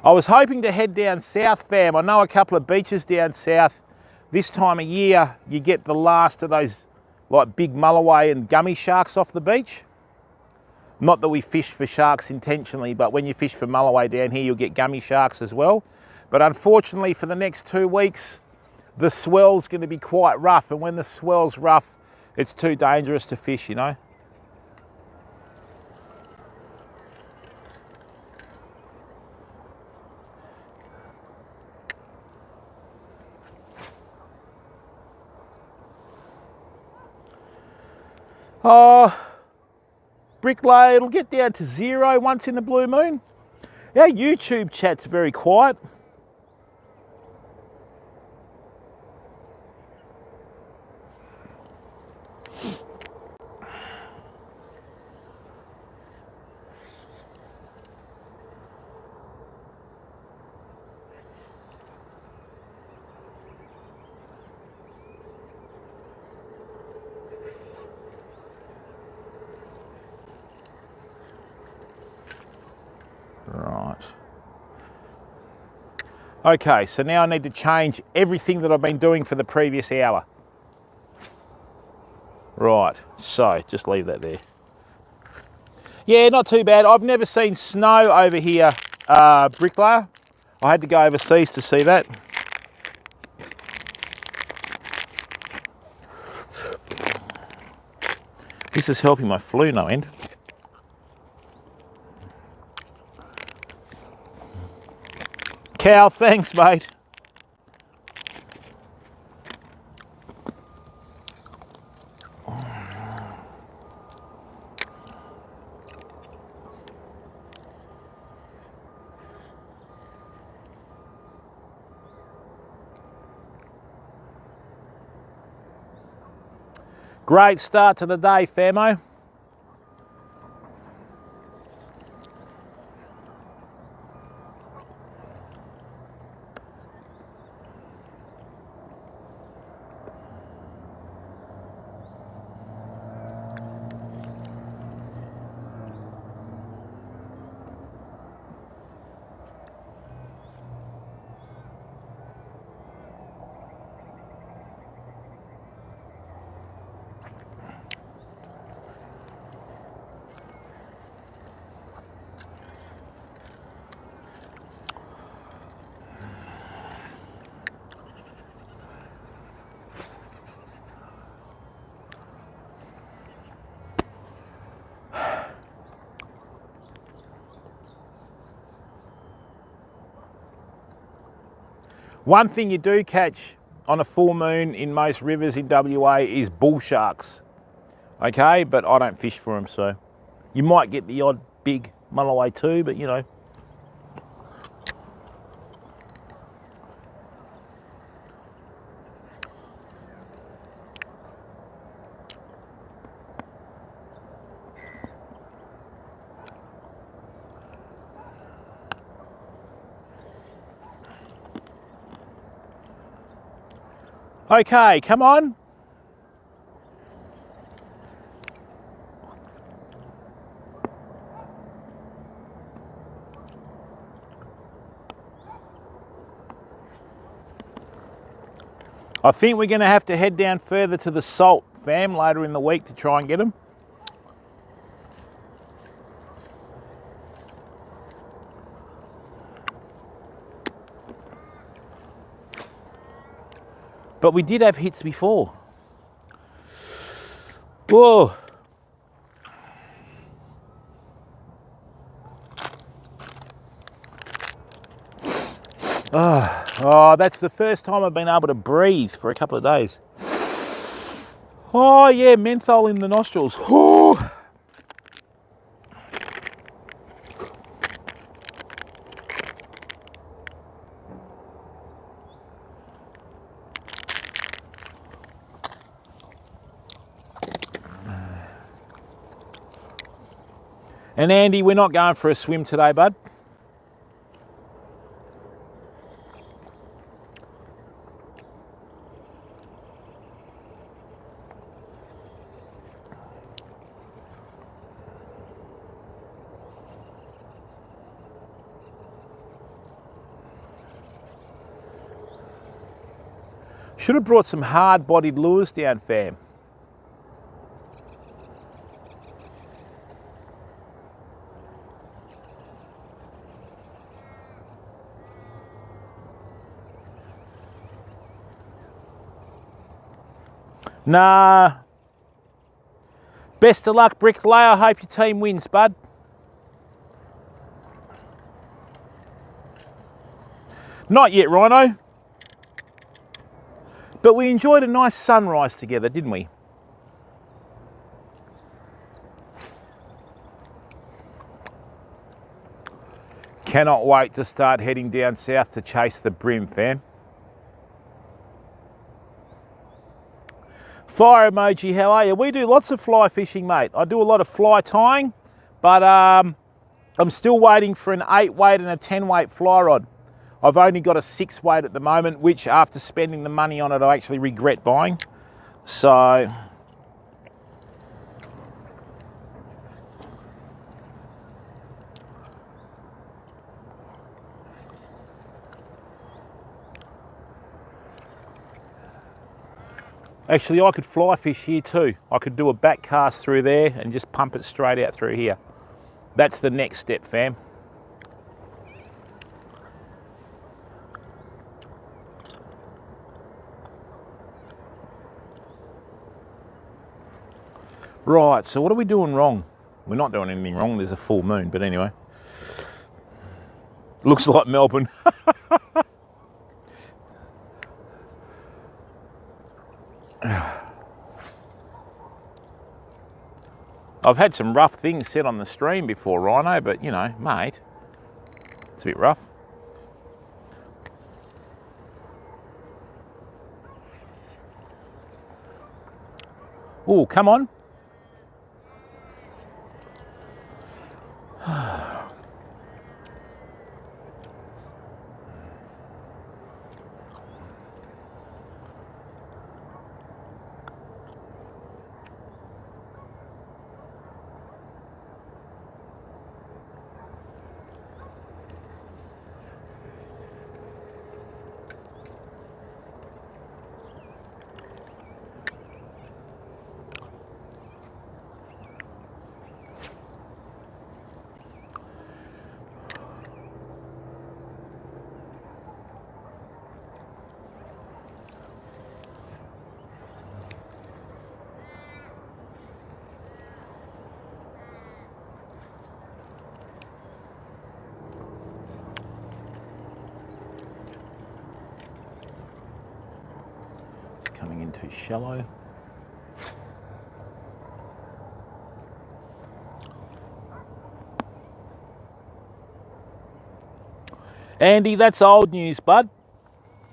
I was hoping to head down south, fam. I know a couple of beaches down south. This time of year, you get the last of those like big mulloway and gummy sharks off the beach. Not that we fish for sharks intentionally, but when you fish for mulloway down here, you'll get gummy sharks as well. But unfortunately, for the next 2 weeks, the swell's going to be quite rough. And when the swell's rough, it's too dangerous to fish, you know. Oh, bricklayer, it'll get down to 0 once in a blue moon. Our YouTube chat's very quiet. Right. Okay, so now I need to change everything that I've been doing for the previous hour. Right, so just leave that there. Yeah, not too bad. I've never seen snow over here, bricklayer. I had to go overseas to see that. This is helping my flu no end. Cal, thanks, mate. Great start to the day, famo. One thing you do catch on a full moon in most rivers in WA is bull sharks. Okay, but I don't fish for them, so you might get the odd big mulloway too, but you know. Okay, come on. I think we're going to have to head down further to the salt, fam, later in the week to try and get them. But we did have hits before. Whoa. Oh, that's the first time I've been able to breathe for a couple of days. Oh yeah, menthol in the nostrils. Oh. And Andy, we're not going for a swim today, bud. Should have brought some hard-bodied lures down, fam. Nah. Best of luck, Bricklayer. I hope your team wins, bud. Not yet, Rhino. But we enjoyed a nice sunrise together, didn't we? Cannot wait to start heading down south to chase the brim, fam. Fire emoji, how are you? We do lots of fly fishing, mate. I do a lot of fly tying, but I'm still waiting for an 8-weight and a 10-weight fly rod. I've only got a 6-weight at the moment, which after spending the money on it, I actually regret buying. So, actually, I could fly fish here too. I could do a back cast through there and just pump it straight out through here. That's the next step, fam. Right, so what are we doing wrong? We're not doing anything wrong. There's a full moon, but anyway. Looks like Melbourne. I've had some rough things said on the stream before, Rhino, but you know, mate, it's a bit rough. Oh, come on. Coming in too shallow. Andy, that's old news, bud.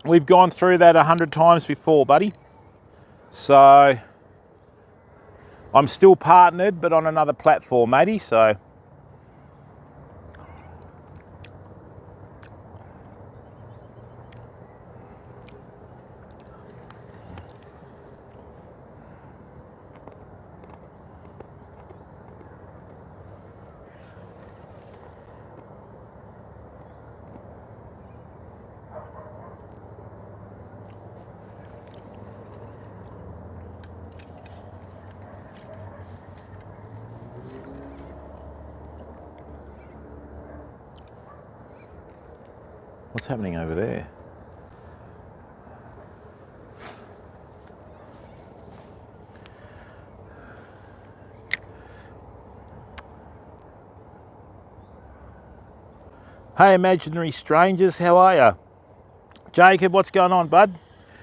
We've gone through that 100 times before, buddy. So I'm still partnered, but on another platform, matey, so. What's happening over there? Hey, imaginary strangers, how are you? Jacob, what's going on, bud?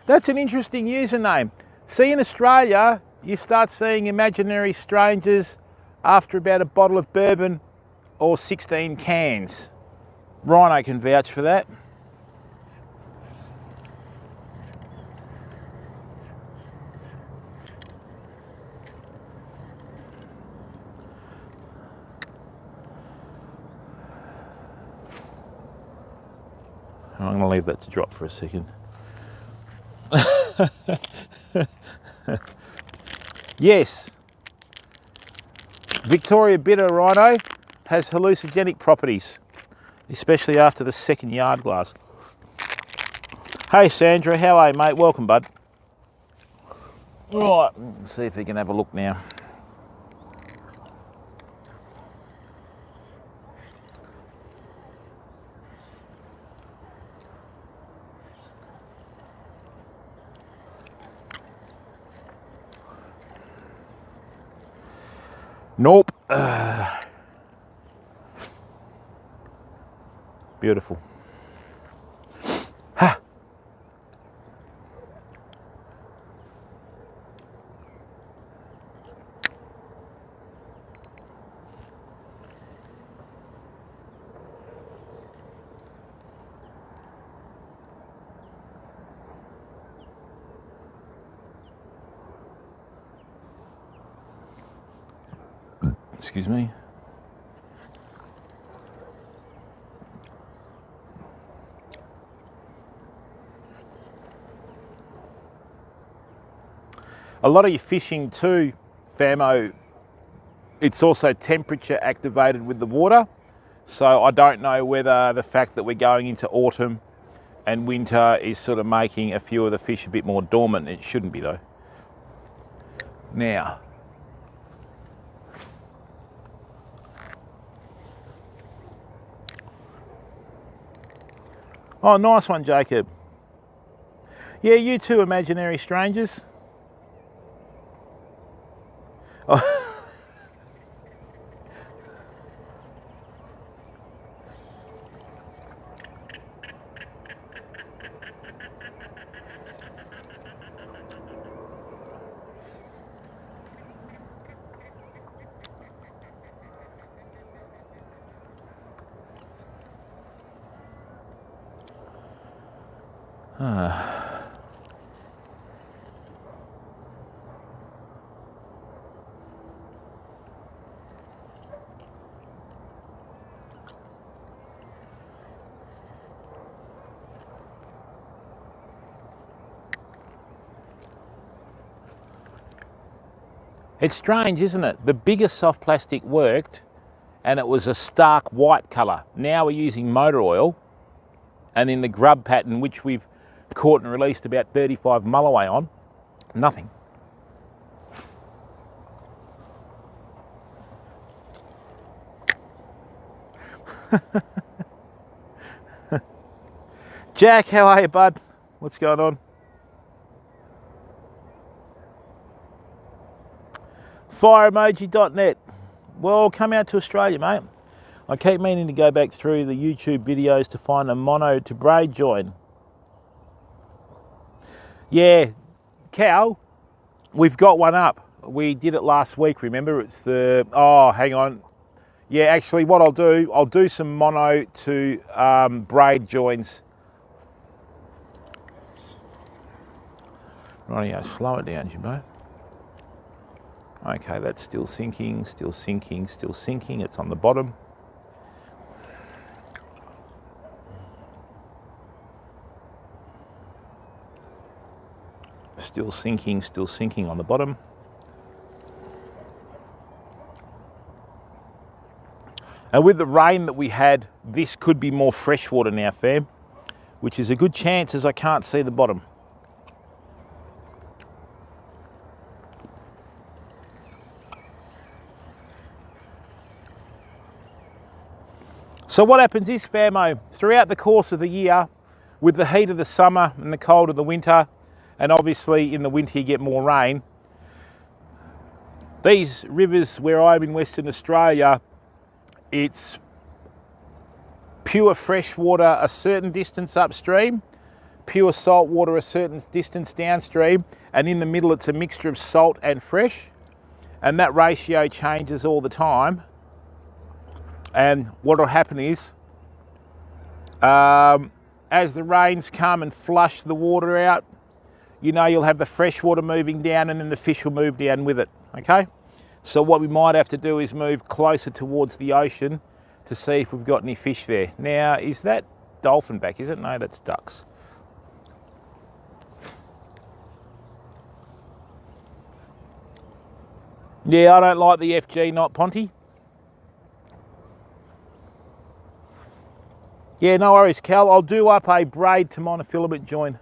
That's an interesting username. See, in Australia, you start seeing imaginary strangers after about a bottle of bourbon or 16 cans. Rhino can vouch for that. I'm going to leave that to drop for a second. Yes. Victoria Bitter, Rhino, has hallucinogenic properties, especially after the second yard glass. Hey Sandra, how are you, mate? Welcome, bud. Right, let's see if we can have a look now. Nope. Beautiful. Ha. Excuse me. A lot of your fishing too, Famo, it's also temperature activated with the water. So I don't know whether the fact that we're going into autumn and winter is sort of making a few of the fish a bit more dormant. It shouldn't be though. Now, oh, nice one, Jacob. Yeah, you two imaginary strangers. Oh. It's strange, isn't it? The bigger soft plastic worked and it was a stark white colour. Now we're using motor oil, and in the grub pattern, which we've caught and released about 35 mulloway on, nothing. Jack, how are you, bud? What's going on? Fireemoji.net. Well, come out to Australia, mate. I keep meaning to go back through the YouTube videos to find a mono to braid join. Yeah, Cal, we've got one up. We did it last week, remember? It's the, oh, hang on. Yeah, actually what I'll do some mono to braid joins. Rightio, slow it down, Jimbo. Okay, that's still sinking, still sinking, still sinking. It's on the bottom. Still sinking on the bottom. And with the rain that we had, this could be more freshwater now, fam, which is a good chance as I can't see the bottom. So what happens is, Famo, throughout the course of the year, with the heat of the summer and the cold of the winter, and obviously in the winter you get more rain, these rivers where I'm in Western Australia, it's pure fresh water a certain distance upstream, pure salt water a certain distance downstream, and in the middle it's a mixture of salt and fresh, and that ratio changes all the time. And what will happen is, as the rains come and flush the water out, you know you'll have the fresh water moving down and then the fish will move down with it, okay? So what we might have to do is move closer towards the ocean to see if we've got any fish there. Now, is that dolphin back, is it? No, that's ducks. Yeah, I don't like the FG, not Ponty. Yeah, no worries, Cal. I'll do up a braid to monofilament join.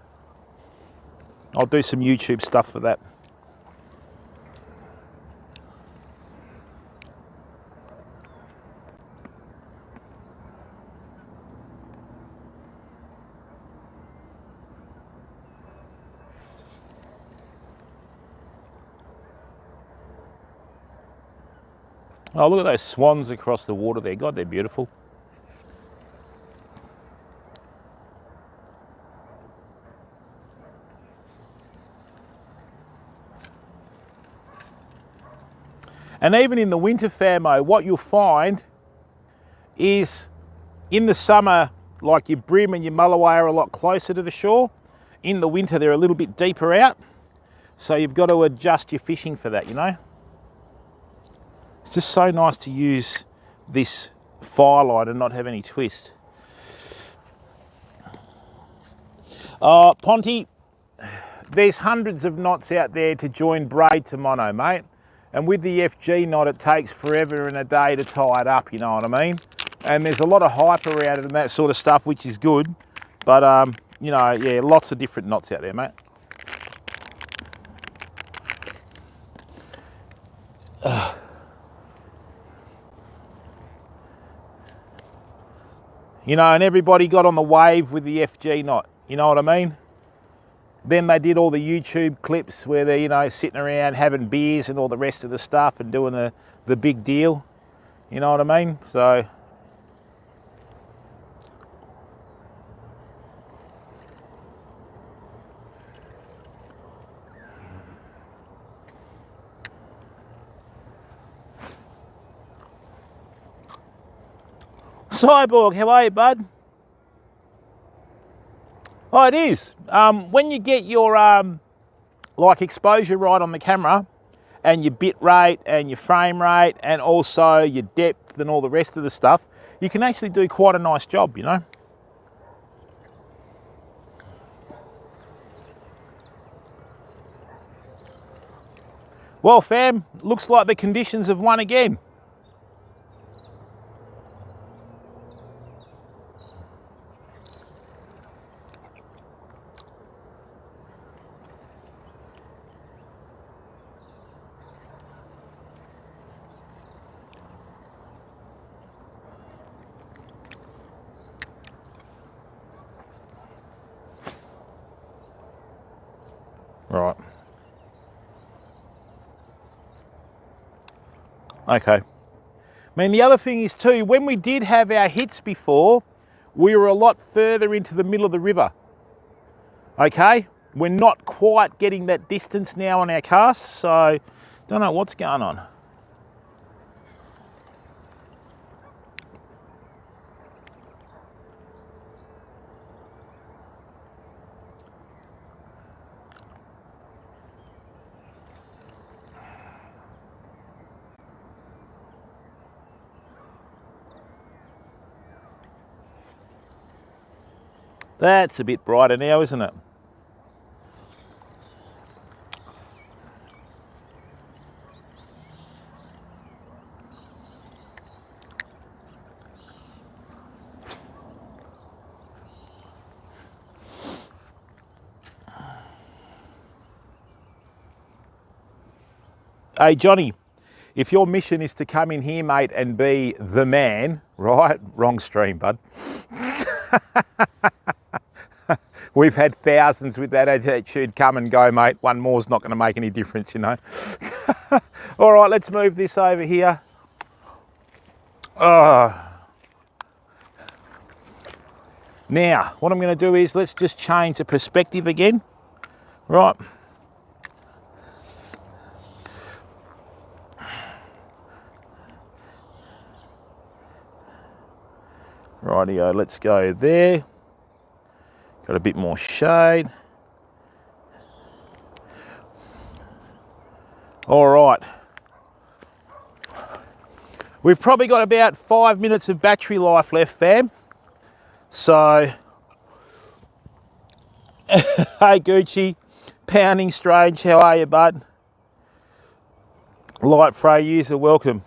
I'll do some YouTube stuff for that. Oh, look at those swans across the water there. God, they're beautiful. And even in the winter, Famo, what you'll find is in the summer, like your brim and your mulloway are a lot closer to the shore. In the winter, they're a little bit deeper out. So you've got to adjust your fishing for that, you know. It's just so nice to use this firelight and not have any twist. Ponty, there's hundreds of knots out there to join braid to mono, mate. And with the FG knot, it takes forever and a day to tie it up, you know what I mean? And there's a lot of hype around it and that sort of stuff, which is good. But, you know, yeah, lots of different knots out there, mate. You know, and everybody got on the wave with the FG knot, you know what I mean? Then they did all the YouTube clips where they're, you know, sitting around having beers and all the rest of the stuff and doing the big deal, you know what I mean? So, Cyborg, how are you, bud? Oh, it is. When you get your like exposure right on the camera and your bit rate and your frame rate and also your depth and all the rest of the stuff, you can actually do quite a nice job, you know. Well, fam, looks like the conditions have won again. Right. Okay. I mean, the other thing is too, when we did have our hits before, we were a lot further into the middle of the river. Okay? We're not quite getting that distance now on our casts, so don't know what's going on. That's a bit brighter now, isn't it? Hey, Johnny, if your mission is to come in here, mate, and be the man, right? Wrong stream, bud. We've had thousands with that attitude come and go, mate. One more's not going to make any difference, you know. All right, let's move this over here. Now, what I'm going to do is let's just change the perspective again, right? Rightio, let's go there. Got a bit more shade. All right. We've probably got about 5 minutes of battery life left, fam. So, hey Gucci, Pounding Strange, how are you, bud? Light Frey user, welcome.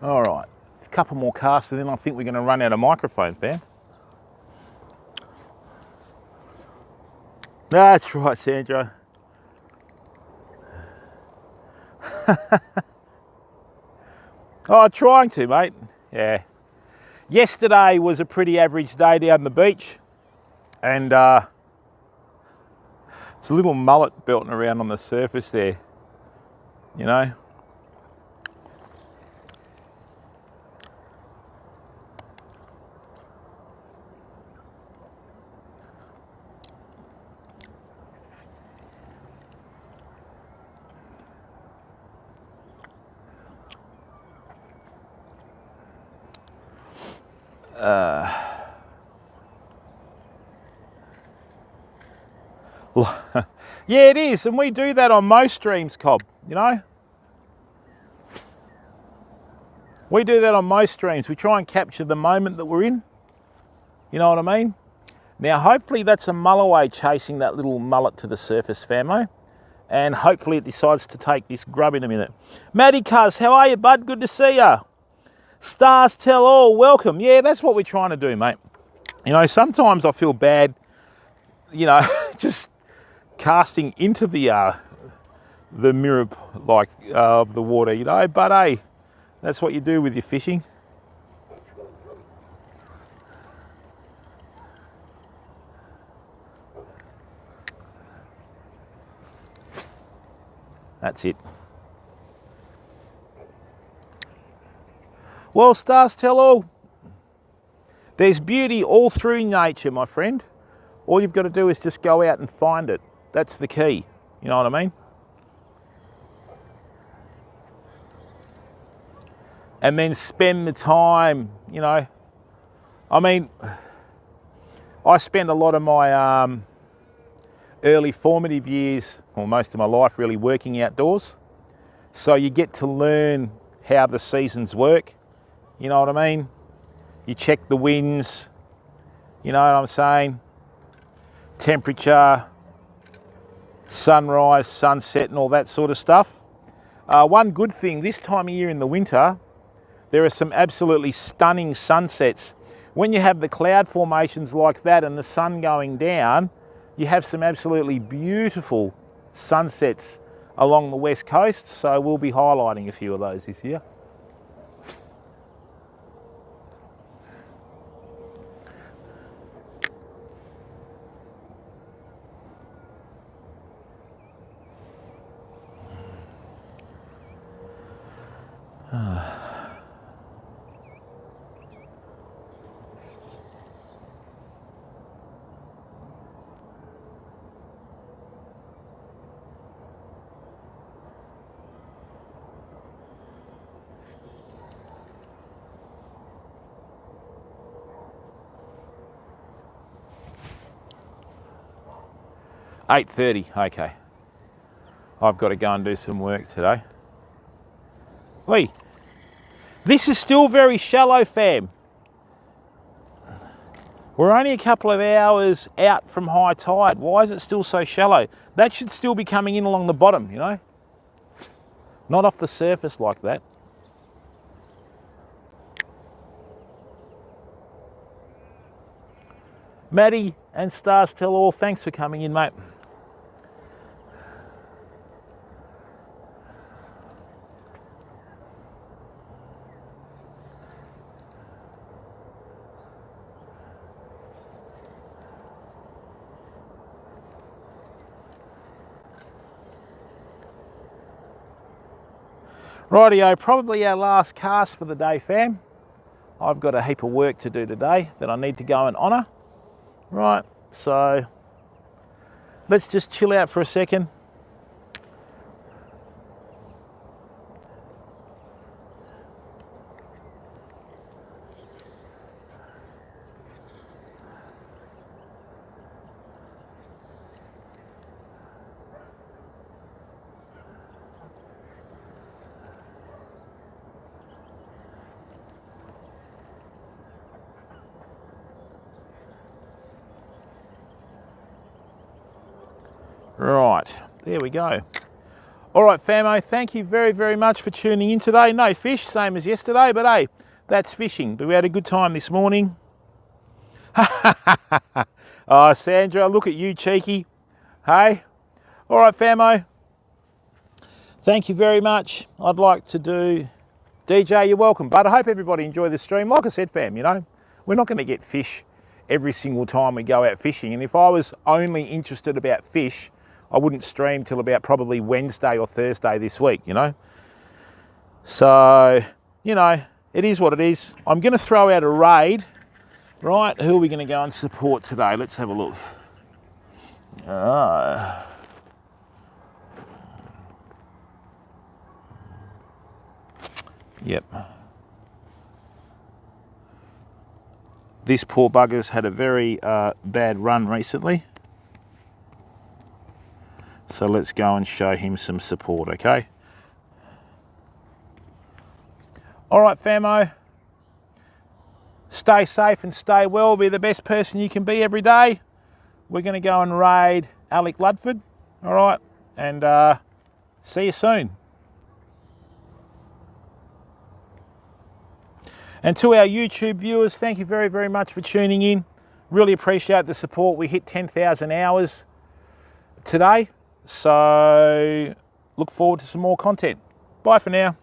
All right, a couple more casts and then I think we're going to run out of microphone, fam. That's right, Sandro. Oh, trying to, mate. Yeah. Yesterday was a pretty average day down the beach, and it's a little mullet belting around on the surface there, you know. Yeah, it is, and we do that on most streams, Cobb, you know. We do that on most streams. We try and capture the moment that we're in, you know what I mean? Now, hopefully that's a mulloway chasing that little mullet to the surface, famo, and hopefully it decides to take this grub in a minute. Matty Cuz, how are you, bud? Good to see ya. Stars tell all, welcome. Yeah, that's what we're trying to do, mate. You know, sometimes I feel bad, you know, just casting into the mirror like of the water, you know, but hey, that's what you do with your fishing. That's it. Well, stars tell all. There's beauty all through nature, my friend. All you've got to do is just go out and find it. That's the key. You know what I mean? And then spend the time, you know. I mean, I spent a lot of my early formative years, or most of my life really, working outdoors. So you get to learn how the seasons work. You know what I mean? You check the winds, you know what I'm saying? Temperature, sunrise, sunset and all that sort of stuff. One good thing, this time of year in the winter, there are some absolutely stunning sunsets. When you have the cloud formations like that and the sun going down, you have some absolutely beautiful sunsets along the west coast. So we'll be highlighting a few of those this year. $8:30, okay. I've got to go and do some work today. Wait, this is still very shallow, fam. We're only a couple of hours out from high tide. Why is it still so shallow? That should still be coming in along the bottom, you know? Not off the surface like that. Maddie and Stars Tell All, thanks for coming in, mate. Rightio, probably our last cast for the day, fam. I've got a heap of work to do today that I need to go and honour. Right, so let's just chill out for a second. Right, there we go. All right, famo, thank you very, very much for tuning in today. No fish, same as yesterday, but hey, that's fishing. But we had a good time this morning. Oh, Sandra, look at you, cheeky. Hey? All right, famo. Thank you very much. I'd like to do... DJ, you're welcome. But I hope everybody enjoyed the stream. Like I said, fam, you know, we're not going to get fish every single time we go out fishing. And if I was only interested about fish, I wouldn't stream till about probably Wednesday or Thursday this week, you know. So, you know, it is what it is. I'm going to throw out a raid. Right, who are we going to go and support today? Let's have a look. Yep. This poor bugger's had a very bad run recently. So let's go and show him some support, okay? All right, famo. Stay safe and stay well. Be the best person you can be every day. We're going to go and raid Alec Ludford, all right? And see you soon. And to our YouTube viewers, thank you very, very much for tuning in. Really appreciate the support. We hit 10,000 hours today. So look forward to some more content. Bye for now.